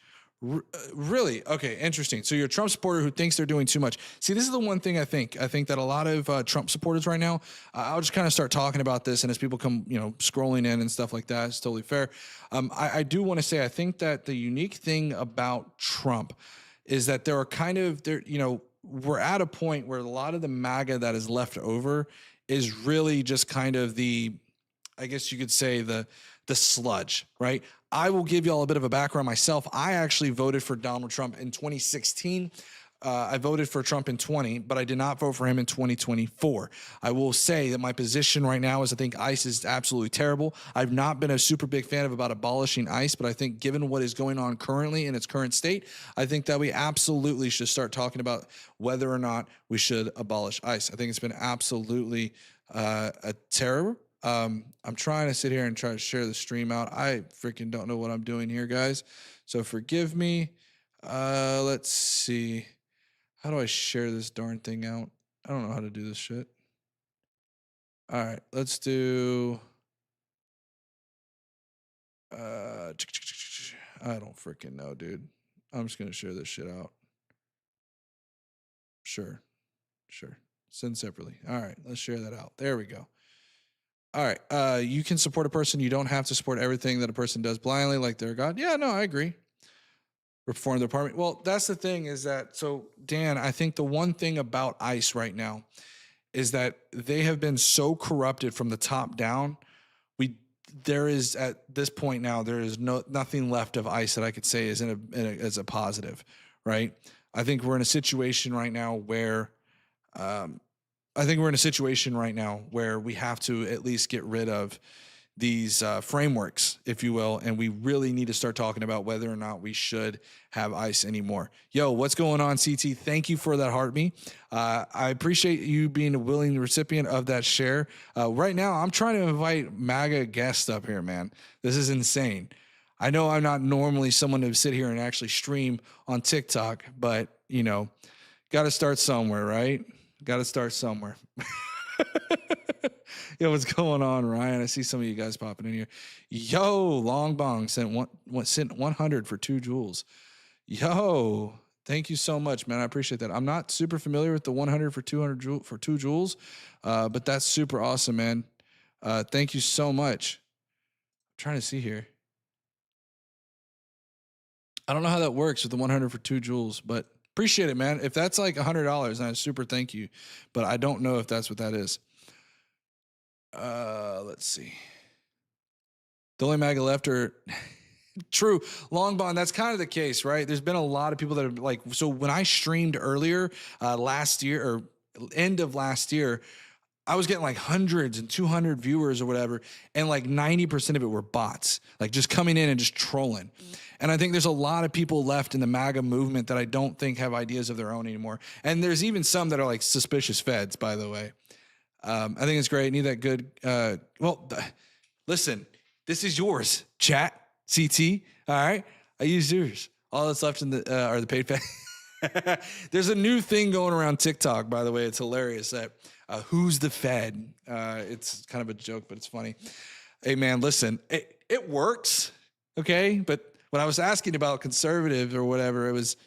Really? Okay, interesting. So you're a Trump supporter who thinks they're doing too much. See, this is the one thing I think that a lot of Trump supporters right now, I'll just kind of start talking about this, and as people come, scrolling in and stuff like that, it's totally fair. I do want to say, I think that the unique thing about Trump is that there are we're at a point where a lot of the MAGA that is left over is really just kind of I guess you could say the sludge, right? I will give y'all a bit of a background myself. I actually voted for Donald Trump in 2016. I voted for Trump in 20, but I did not vote for him in 2024. I will say that my position right now is I think ICE is absolutely terrible. I've not been a super big fan of about abolishing ICE, but I think given what is going on currently in its current state, I think that we absolutely should start talking about whether or not we should abolish ICE. I think it's been absolutely a terror. I'm trying to sit here and try to share the stream out. I freaking don't know what I'm doing here, guys. So forgive me. Let's see. How do I share this darn thing out? I don't know how to do this shit. All right, let's do. I don't freaking know, dude. I'm just gonna share this shit out. Sure. Send separately. All right, let's share that out. There we go. All right. You can support a person. You don't have to support everything that a person does blindly, like they're God. Yeah, no, I agree. Reform the department. Well, that's the thing is that, so Dan, I think the one thing about ICE right now is that they have been so corrupted from the top down. There is at this point now, there is nothing left of ICE that I could say is as a positive, right? I think we're in a situation right now where, we have to at least get rid of these frameworks, if you will, and we really need to start talking about whether or not we should have ICE anymore. Yo, what's going on, CT? Thank you for that heart me. I appreciate you being a willing recipient of that share. Right now, I'm trying to invite MAGA guests up here, man. This is insane. I know I'm not normally someone to sit here and actually stream on TikTok, but, you know, got to start somewhere, right? Got to start somewhere. Yo, what's going on, Ryan? I see some of you guys popping in here. Yo, Long Bong sent 100 for 2 joules. Yo, thank you so much, man. I appreciate that. I'm not super familiar with the 100 for 2 joules, but that's super awesome, man. Thank you so much. I'm trying to see here. I don't know how that works with the 100 for 2 joules, but appreciate it, man. If that's like $100, then I super thank you. But I don't know if that's what that is. Let's see. The only MAGA left are true. Long Bond, that's kind of the case, right? There's been a lot of people that are like, so when I streamed earlier last year or end of last year, I was getting like hundreds and 200 viewers or whatever, and like 90% of it were bots, like just coming in and just trolling. And I think there's a lot of people left in the MAGA movement that I don't think have ideas of their own anymore. And there's even some that are like suspicious feds, by the way. I think it's great. Need that good. Listen, this is yours, chat, CT. All right. I use yours. All that's left in the are the paid fed. There's a new thing going around TikTok, by the way. It's hilarious that who's the Fed? It's kind of a joke, but it's funny. Hey, man, listen, it works. Okay. But when I was asking about conservatives or whatever, it was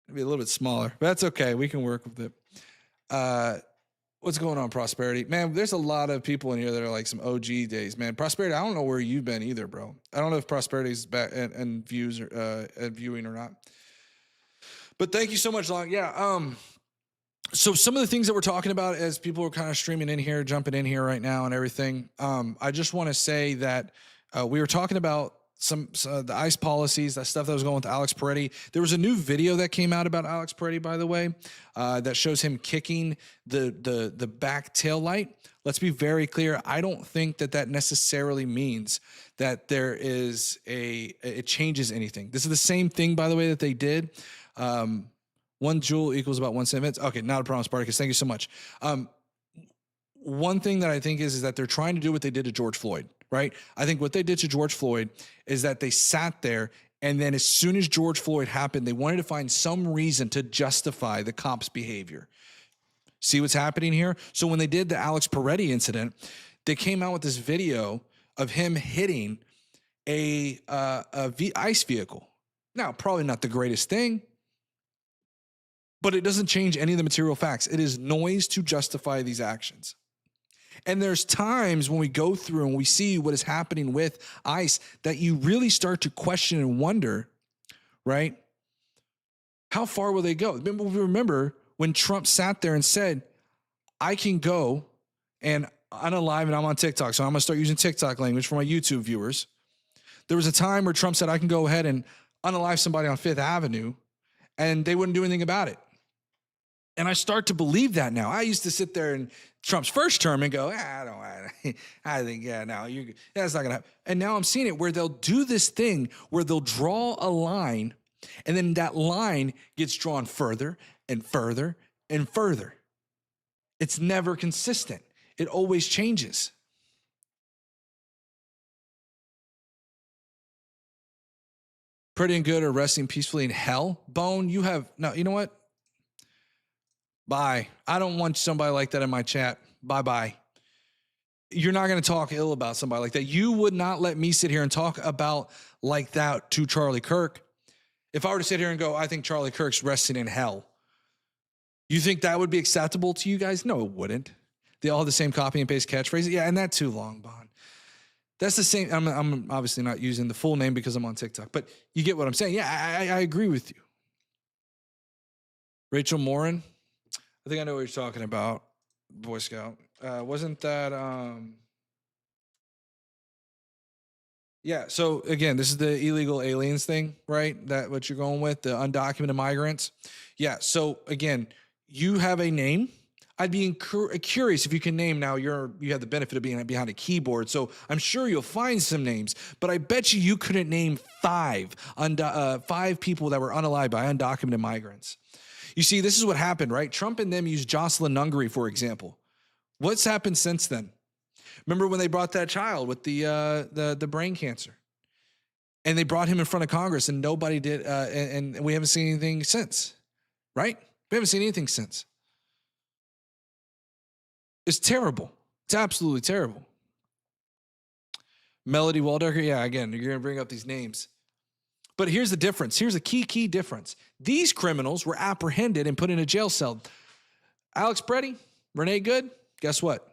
maybe a little bit smaller, but that's okay. We can work with it. What's going on, Prosperity? Man, there's a lot of people in here that are like some OG days, man. Prosperity, I don't know where you've been either, bro. I don't know if Prosperity's back and views or viewing or not. But thank you so much, Long. Yeah. So some of the things that we're talking about as people are kind of streaming in here, jumping in here right now and everything. I just want to say that we were talking about some the ICE policies, that stuff that was going with Alex Peretti. There was a new video that came out about Alex Peretti, by the way, that shows him kicking the back tail light. Let's be very clear. I don't think that necessarily means that there is it changes anything. This is the same thing, by the way, that they did. 1 joule equals about 1 cent. Okay, not a problem, Spartacus. Thank you so much. One thing that I think is that they're trying to do what they did to George Floyd, right? I think what they did to George Floyd is that they sat there, and then as soon as George Floyd happened, they wanted to find some reason to justify the cops' behavior. See what's happening here? So when they did the Alex Peretti incident, they came out with this video of him hitting a ICE vehicle. Now, probably not the greatest thing, but it doesn't change any of the material facts. It is noise to justify these actions. And there's times when we go through and we see what is happening with ICE that you really start to question and wonder, right? How far will they go? Remember when Trump sat there and said, I can go and unalive, and I'm on TikTok, so I'm going to start using TikTok language for my YouTube viewers. There was a time where Trump said, I can go ahead and unalive somebody on Fifth Avenue, and they wouldn't do anything about it. And I start to believe that now. I used to sit there in Trump's first term and go, I think, that's not going to happen. And now I'm seeing it where they'll do this thing where they'll draw a line, and then that line gets drawn further and further and further. It's never consistent. It always changes. Pretty and good are resting peacefully in hell. Bone, you know what? Bye. I don't want somebody like that in my chat. Bye-bye. You're not going to talk ill about somebody like that. You would not let me sit here and talk about like that to Charlie Kirk. If I were to sit here and go, I think Charlie Kirk's resting in hell. You think that would be acceptable to you guys? No, it wouldn't. They all have the same copy and paste catchphrases. Yeah, and that too, Long Bond. That's the same. I'm obviously not using the full name because I'm on TikTok, but you get what I'm saying. Yeah, I agree with you. Rachel Morin. I think I know what you're talking about. Boy Scout. Wasn't that yeah, so again, this is the illegal aliens thing, right? That what you're going with, the undocumented migrants. Yeah, so again, you have a name. I'd be curious if you can name now. You have the benefit of being behind a keyboard, so I'm sure you'll find some names. But I bet you couldn't name five people that were unalived by undocumented migrants. You see, this is what happened, right? Trump and them used Jocelyn Nungary, for example. What's happened since then? Remember when they brought that child with the brain cancer, and they brought him in front of Congress, and nobody did, and we haven't seen anything since, right? We haven't seen anything since. It's terrible. It's absolutely terrible. Melody Waldecker, yeah, again, you're going to bring up these names. But here's the difference. Here's a key difference. These criminals were apprehended and put in a jail cell. Alex Preddy, Renee Good, guess what?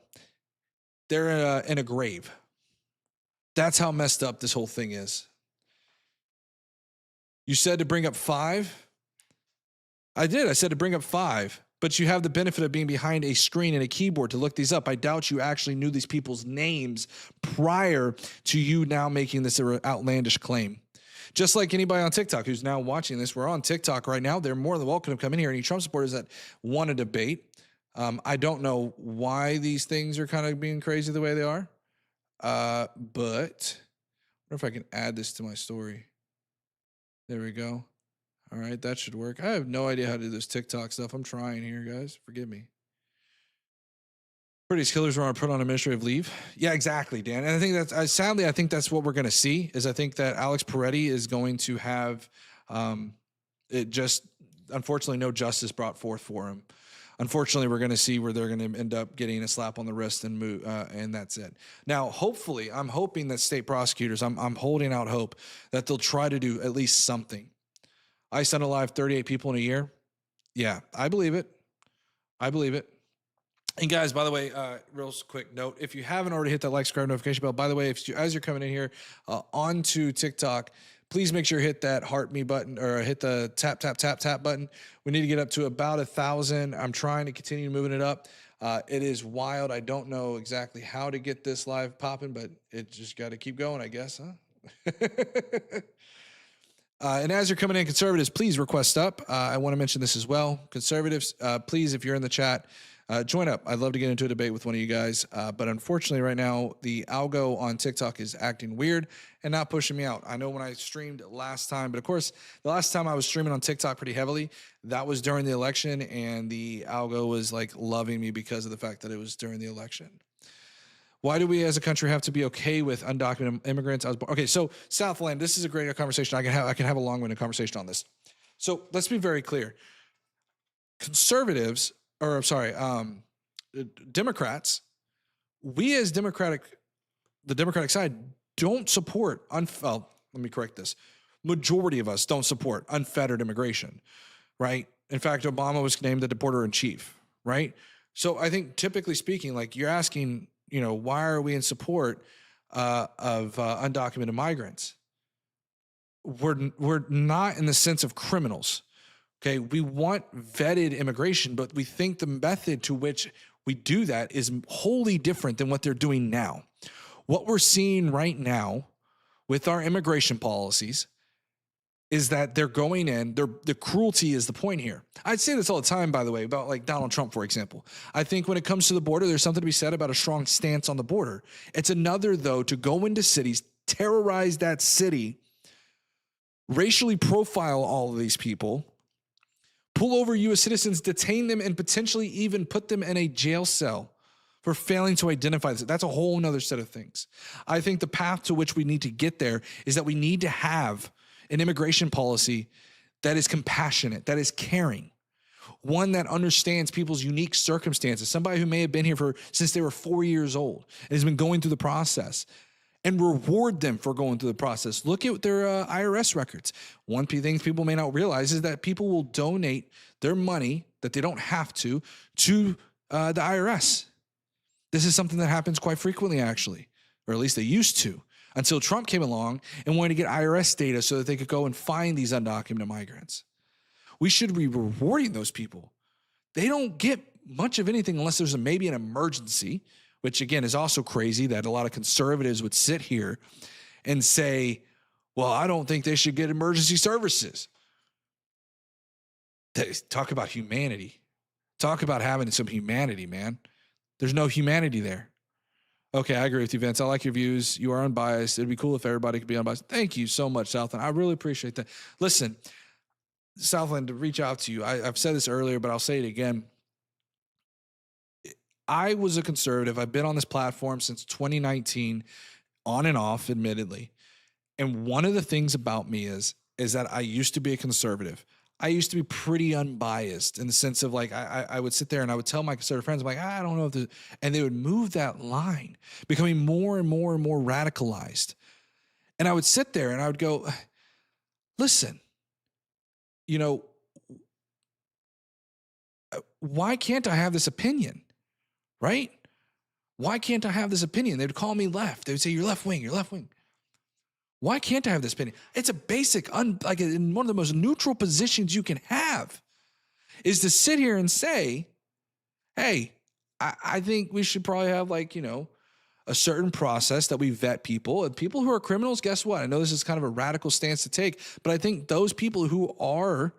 They're in a grave. That's how messed up this whole thing is. You said to bring up 5? I did. I said to bring up 5. But you have the benefit of being behind a screen and a keyboard to look these up. I doubt you actually knew these people's names prior to you now making this outlandish claim. Just like anybody on TikTok who's now watching this, we're on TikTok right now. They're more than welcome to come in here. Any Trump supporters that want to debate, I don't know why these things are kind of being crazy the way they are, but I wonder if I can add this to my story. There we go. All right, that should work. I have no idea how to do this TikTok stuff. I'm trying here, guys. Forgive me. Pretty killers are put on administrative leave. Yeah, exactly, Dan. And I think that's sadly, I think that's what we're going to see. Is I think that Alex Peretti is going to have it just unfortunately no justice brought forth for him. Unfortunately, we're going to see where they're going to end up getting a slap on the wrist and move, and that's it. Now, hopefully, I'm hoping that state prosecutors, I'm holding out hope that they'll try to do at least something. ICE unalive 38 people in a year. Yeah, I believe it. I believe it. And guys, by the way, real quick note, if you haven't already hit that like, subscribe, notification bell, by the way, as you're coming in here onto TikTok, please make sure you hit that heart me button or hit the tap button. We need to get up to about 1,000. I'm trying to continue moving it up. It is wild. I don't know exactly how to get this live popping, but it just got to keep going, I guess, huh? And as you're coming in, conservatives, please request up. I want to mention this as well. Conservatives, please, if you're in the chat, join up. I'd love to get into a debate with one of you guys. But unfortunately, right now, the algo on TikTok is acting weird and not pushing me out. I know when I streamed last time, but of course, the last time I was streaming on TikTok pretty heavily, that was during the election, and the algo was like loving me because of the fact that it was during the election. Why do we as a country have to be okay with undocumented immigrants? Okay, so Southland, this is a great conversation. I can have a long-winded conversation on this. So let's be very clear. Conservatives, or I'm sorry, Democrats, we as the Democratic side don't support, let me correct this. Majority of us don't support unfettered immigration, right? In fact, Obama was named the deporter in chief, right? So I think typically speaking, like you're asking, why are we in support of undocumented migrants? We're not in the sense of criminals. Okay, we want vetted immigration, but we think the method to which we do that is wholly different than what they're doing now. What we're seeing right now with our immigration policies is that they're going in, the cruelty is the point here. I'd say this all the time, by the way, about like Donald Trump, for example. I think when it comes to the border, there's something to be said about a strong stance on the border. It's another, though, to go into cities, terrorize that city, racially profile all of these people, pull over U.S. citizens, detain them, and potentially even put them in a jail cell for failing to identify this. That's a whole nother set of things. I think the path to which we need to get there is that we need to have an immigration policy that is compassionate, that is caring, one that understands people's unique circumstances, somebody who may have been here since they were 4 years old and has been going through the process, and reward them for going through the process. Look at their IRS records. One thing people may not realize is that people will donate their money that they don't have to the IRS. This is something that happens quite frequently, actually, or at least they used to, until Trump came along and wanted to get IRS data so that they could go and find these undocumented migrants. We should be rewarding those people. They don't get much of anything unless there's maybe an emergency, which again is also crazy that a lot of conservatives would sit here and say, well, I don't think they should get emergency services. Talk about humanity. Talk about having some humanity, man. There's no humanity there. Okay, I agree with you, Vince. I like your views. You are unbiased. It'd be cool if everybody could be unbiased. Thank you so much, Southland. I really appreciate that. Listen, Southland, to reach out to you, I've said this earlier, but I'll say it again. I was a conservative. I've been on this platform since 2019, on and off, admittedly. And one of the things about me is that I used to be a conservative. I used to be pretty unbiased in the sense of like, I would sit there and I would tell my conservative friends, I'm like, I don't know if this, and they would move that line, becoming more and more and more radicalized. And I would sit there and I would go, listen, you know, why can't I have this opinion? Right? Why can't I have this opinion? They would call me left. They would say, you're left wing, you're left wing. Why can't I have this opinion? It's a basic, like in one of the most neutral positions you can have is to sit here and say, hey, I think we should probably have like, you know, a certain process that we vet people. And people who are criminals, guess what? I know this is kind of a radical stance to take, but I think those people who are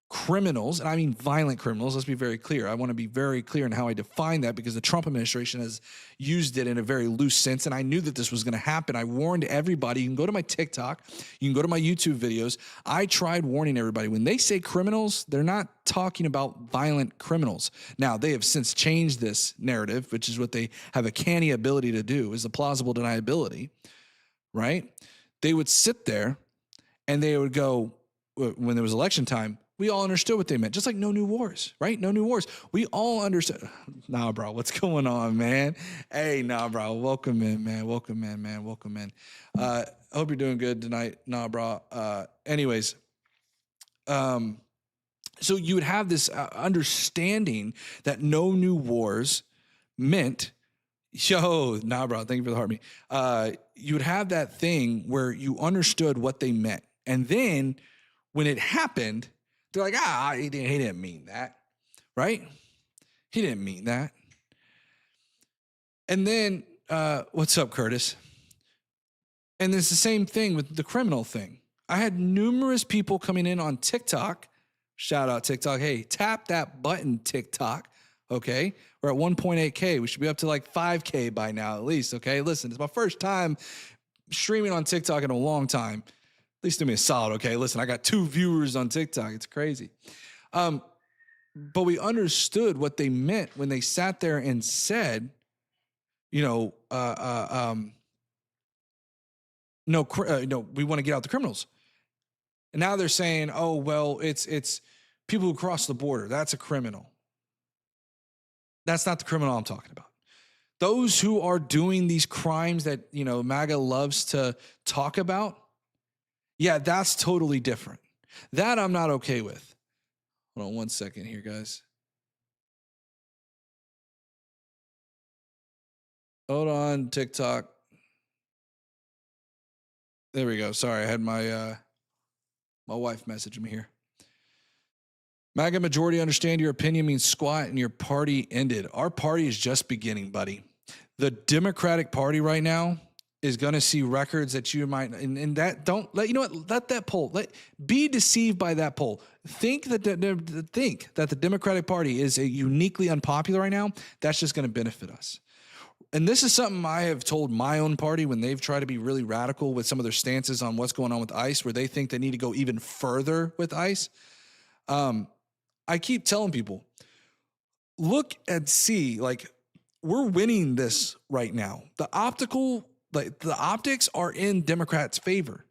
criminals, and I mean violent criminals, let's be very clear. I want to be very clear in how I define that because the Trump administration has used it in a very loose sense, and I knew that this was going to happen. I warned everybody. You can go to my TikTok. You can go to my YouTube videos. I tried warning everybody. When they say criminals, they're not talking about violent criminals. Now, they have since changed this narrative, which is what they have a canny ability to do, is the plausible deniability, right? They would sit there, and they would go, when there was election time, we all understood what they meant. Just like no new wars, right? No new wars. We all understood. Nah, bro, what's going on, man? Hey, nah, bro, welcome in, man. Welcome in, man. Welcome in. I hope you're doing good tonight. Nah, bro. Anyways, so you would have this understanding that no new wars meant, nah, bro, thank you for the heartbeat. You would have that thing where you understood what they meant. And then when it happened, they're like, he didn't mean that, right? He didn't mean that. And then, what's up, Curtis? And it's the same thing with the criminal thing. I had numerous people coming in on TikTok. Shout out TikTok. Hey, tap that button, TikTok. Okay. We're at 1.8K. We should be up to like 5K by now, at least. Okay. Listen, it's my first time streaming on TikTok in a long time. At least do me a solid, okay? Listen, I got 2 viewers on TikTok. It's crazy. But we understood what they meant when they sat there and said, you know, no, we want to get out the criminals. And now they're saying, oh, well, it's people who cross the border. That's a criminal. That's not the criminal I'm talking about. Those who are doing these crimes that, you know, MAGA loves to talk about, yeah, that's totally different. That I'm not okay with. Hold on 1 second here, guys. Hold on, TikTok. There we go. Sorry, I had my wife message me here. MAGA majority understand your opinion means squat and your party ended. Our party is just beginning, buddy. The Democratic Party right now is going to see records that you might, and that don't let, you know what, let that poll, be deceived by that poll. Think that the Democratic Party is a uniquely unpopular right now. That's just going to benefit us. And this is something I have told my own party when they've tried to be really radical with some of their stances on what's going on with ICE, where they think they need to go even further with ICE. I keep telling people, look and see, like, we're winning this right now. The optics are in Democrats' favor.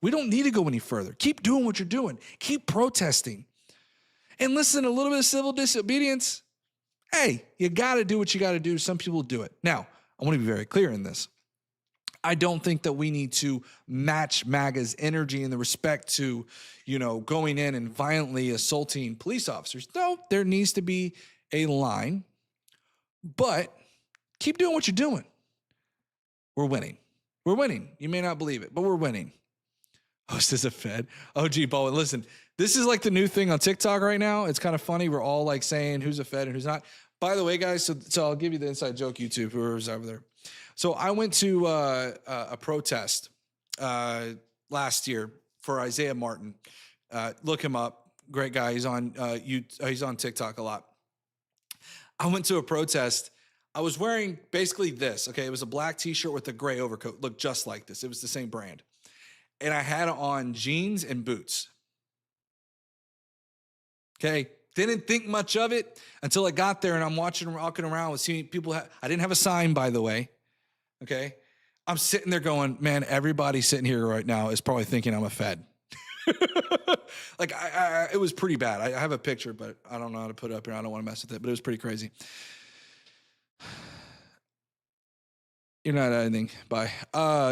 We don't need to go any further. Keep doing what you're doing. Keep protesting. And listen, a little bit of civil disobedience. Hey, you got to do what you got to do. Some people do it. Now, I want to be very clear in this. I don't think that we need to match MAGA's energy in the respect to, you know, going in and violently assaulting police officers. No, there needs to be a line, but keep doing what you're doing. We're winning. We're winning. You may not believe it, but we're winning. Host is a Fed. OG Bowen, listen, This is like the new thing on TikTok right now. It's kind of funny. We're all like saying who's a Fed and who's not. By the way, guys, so I'll give you the inside joke, YouTube, whoever's over there. So I went to a protest last year for Isaiah Martin. Look him up. Great guy. He's on he's on TikTok a lot. I went to a protest. I was wearing basically this. Okay, it was a black T-shirt with a gray overcoat. Looked just like this. It was the same brand, and I had on jeans and boots. Okay, didn't think much of it until I got there, and I'm walking around with seeing people. I didn't have a sign, by the way. Okay, I'm sitting there going, man, everybody sitting here right now is probably thinking I'm a Fed. Like it was pretty bad. I have a picture, but I don't know how to put it up here. I don't want to mess with it, but it was pretty crazy. You're not anything. Bye.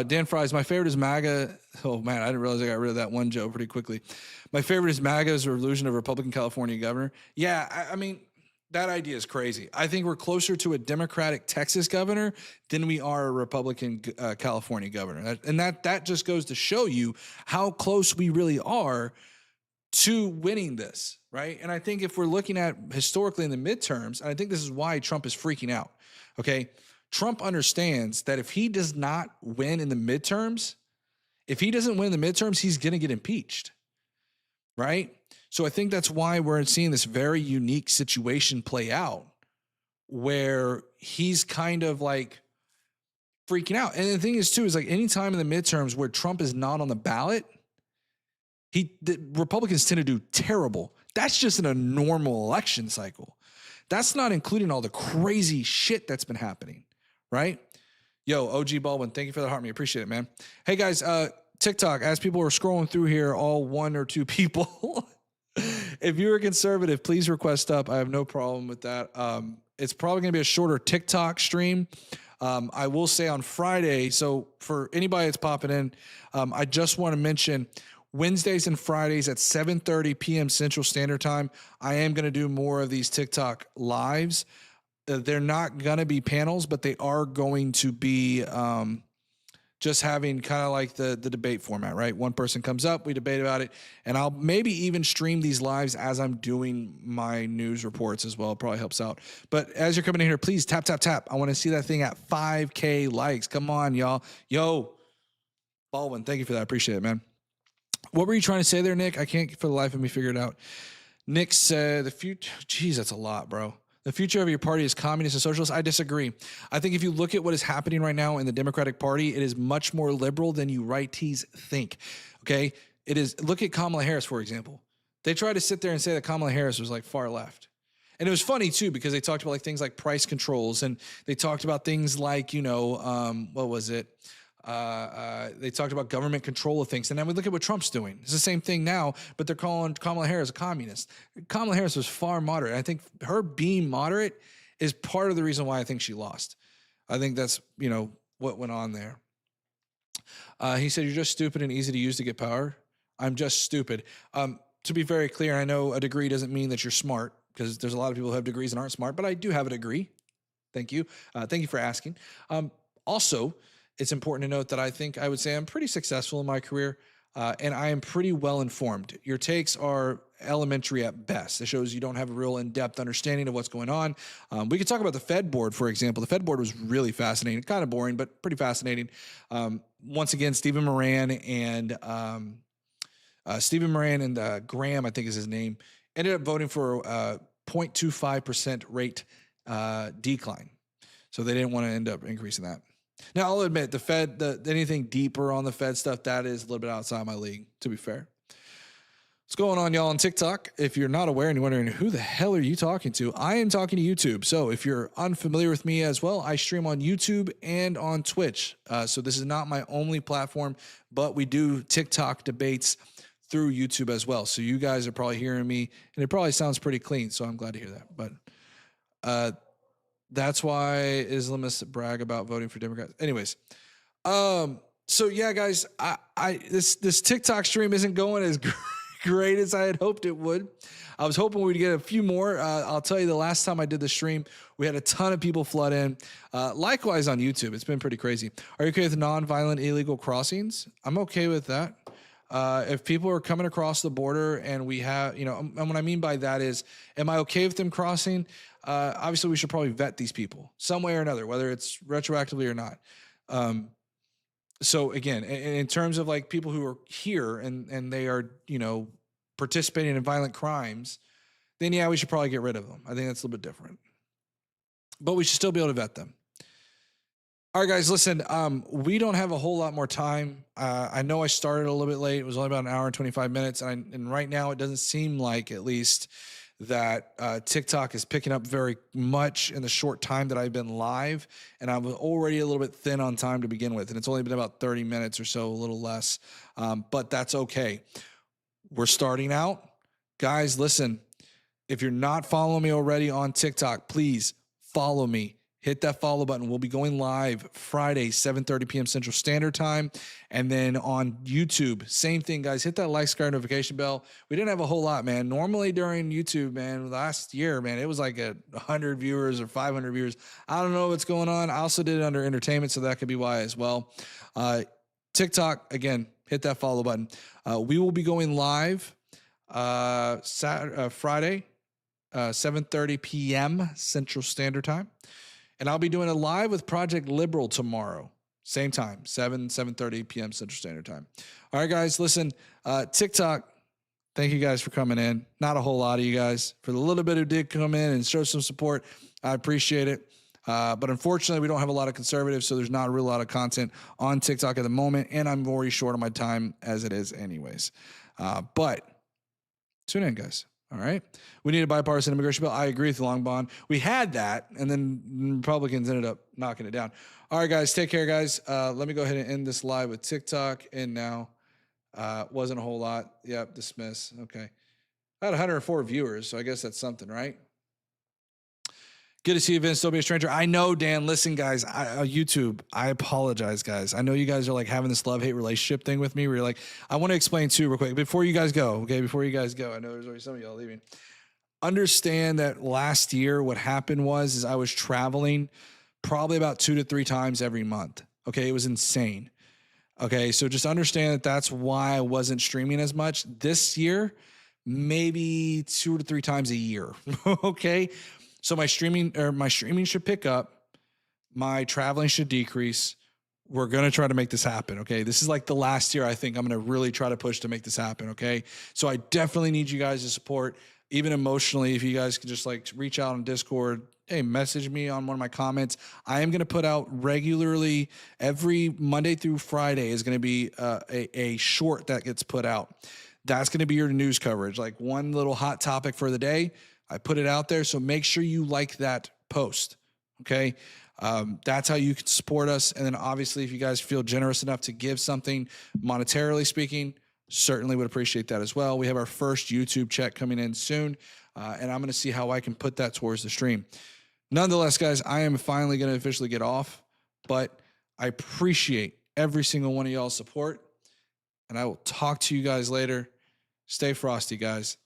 Dan Fries, my favorite is MAGA. Oh man, I didn't realize I got rid of that one Joe pretty quickly. My favorite is MAGA's illusion of a Republican California governor. Yeah, I mean, that idea is crazy. I think we're closer to a Democratic Texas governor than we are a Republican California governor. And that just goes to show you how close we really are to winning this, right? And I think if we're looking at historically in the midterms, and I think this is why Trump is freaking out, okay? Trump understands that if he does not win in the midterms, if he doesn't win in the midterms, he's going to get impeached, right? So I think that's why we're seeing this very unique situation play out where he's kind of like freaking out. And the thing is too, is like anytime in the midterms where Trump is not on the ballot, the Republicans tend to do terrible. That's just in a normal election cycle. That's not including all the crazy shit that's been happening, right? Yo, OG Baldwin, thank you for the heart. Me appreciate it, man. Hey guys, TikTok, as people are scrolling through here, all one or two people. If you're a conservative, please request up. I have no problem with that. It's probably going to be a shorter TikTok stream. I will say on Friday, so for anybody that's popping in, I just want to mention Wednesdays and Fridays at 7:30 p.m. Central Standard Time, I am going to do more of these TikTok lives. They're not going to be panels, but they are going to be just having kind of like the debate format, right? One person comes up, we debate about it, and I'll maybe even stream these lives as I'm doing my news reports as well. It probably helps out. But as you're coming in here, please tap, tap, tap. I want to see that thing at 5K likes. Come on, y'all. Yo, Baldwin, thank you for that. I appreciate it, man. What were you trying to say there, Nick? I can't for the life of me figure it out. Nick said the future. Geez, that's a lot, bro. The future of your party is communist and socialist. I disagree. I think if you look at what is happening right now in the Democratic Party, it is much more liberal than you righties think. Okay, it is. Look at Kamala Harris, for example. They tried to sit there and say that Kamala Harris was like far left. And it was funny too, because they talked about like things like price controls, and they talked about things like, what was it? They talked about government control of things. And then we look at what Trump's doing. It's the same thing now, but they're calling Kamala Harris a communist. Kamala Harris was far moderate. I think her being moderate is part of the reason why I think she lost. I think that's, what went on there. He said, you're just stupid and easy to use to get power. I'm just stupid. To be very clear, I know a degree doesn't mean that you're smart, because there's a lot of people who have degrees and aren't smart, but I do have a degree. Thank you. Thank you for asking. Also, it's important to note that I would say I'm pretty successful in my career, and I am pretty well informed. Your takes are elementary at best. It shows you don't have a real in-depth understanding of what's going on. We could talk about the Fed board, for example. The Fed board was really fascinating, kind of boring, but pretty fascinating. Once again, Stephen Moran and Graham, I think is his name, ended up voting for a 0.25% rate decline. So they didn't want to end up increasing that. Now, I'll admit, the Fed, anything deeper on the Fed stuff, that is a little bit outside my league, to be fair. What's going on, y'all, on TikTok? If you're not aware and you're wondering, who the hell are you talking to? I am talking to YouTube. So if you're unfamiliar with me as well, I stream on YouTube and on Twitch. So this is not my only platform, but we do TikTok debates through YouTube as well. So you guys are probably hearing me, and it probably sounds pretty clean, so I'm glad to hear that. But that's why Islamists brag about voting for Democrats. Anyways, so yeah, guys, this TikTok stream isn't going as great as I had hoped it would. I was hoping we'd get a few more. I'll tell you, the last time I did the stream, we had a ton of people flood in. Likewise on YouTube, it's been pretty crazy. Are you okay with non-violent illegal crossings? I'm okay with that. If people are coming across the border and we have, and what I mean by that is, am I okay with them crossing? Obviously, we should probably vet these people some way or another, whether it's retroactively or not. So again, in terms of like people who are here and they are, participating in violent crimes, then yeah, we should probably get rid of them. I think that's a little bit different, but we should still be able to vet them. All right, guys, listen, we don't have a whole lot more time. I know I started a little bit late. It was only about an hour and 25 minutes. And right now it doesn't seem like, at least, that TikTok is picking up very much in the short time that I've been live. And I was already a little bit thin on time to begin with. And it's only been about 30 minutes or so, a little less. But that's okay. We're starting out. Guys, listen, if you're not following me already on TikTok, please follow me. Hit that follow button. We'll be going live Friday, 7:30 p.m. Central Standard Time. And then on YouTube, same thing, guys. Hit that like, subscribe, notification bell. We didn't have a whole lot, man. Normally during YouTube, man, last year, man, it was like 100 viewers or 500 viewers. I don't know what's going on. I also did it under entertainment, so that could be why as well. TikTok, again, hit that follow button. We will be going live Friday, 7:30 p.m. Central Standard Time. And I'll be doing a live with Project Liberal tomorrow. Same time, 7:30 p.m. Central Standard Time. All right, guys, listen, TikTok, thank you guys for coming in. Not a whole lot of you guys. For the little bit who did come in and show some support, I appreciate it. But unfortunately, we don't have a lot of conservatives, so there's not a real lot of content on TikTok at the moment, and I'm already short on my time as it is anyways. But tune in, guys. All right. We need a bipartisan immigration bill. I agree with the long bond. We had that, and then Republicans ended up knocking it down. All right, guys. Take care, guys. Let me go ahead and end this live with TikTok. And now, wasn't a whole lot. Yep, dismiss. Okay. I had 104 viewers, so I guess that's something, right? Good to see you, Vince. Don't be a stranger. I know, Dan. Listen, guys, YouTube, I apologize, guys. I know you guys are like having this love-hate relationship thing with me where you're like, I want to explain too real quick before you guys go, okay? Before you guys go, I know there's already some of y'all leaving. Understand that last year what happened was I was traveling probably about 2 to 3 times every month, okay? It was insane, okay? So just understand that that's why I wasn't streaming as much. This year, maybe 2 to 3 times a year, okay? So my streaming should pick up. My traveling should decrease. We're going to try to make this happen, okay? This is like the last year I think I'm going to really try to push to make this happen, okay? So I definitely need you guys to support, even emotionally. If you guys could just like reach out on Discord, hey, message me on one of my comments. I am going to put out regularly every Monday through Friday is going to be a short that gets put out. That's going to be your news coverage, like one little hot topic for the day. I put it out there, so make sure you like that post, okay? That's how you can support us. And then obviously, if you guys feel generous enough to give something monetarily speaking, certainly would appreciate that as well. We have our first YouTube check coming in soon, and I'm going to see how I can put that towards the stream. Nonetheless, guys, I am finally going to officially get off, but I appreciate every single one of y'all's support, and I will talk to you guys later. Stay frosty, guys.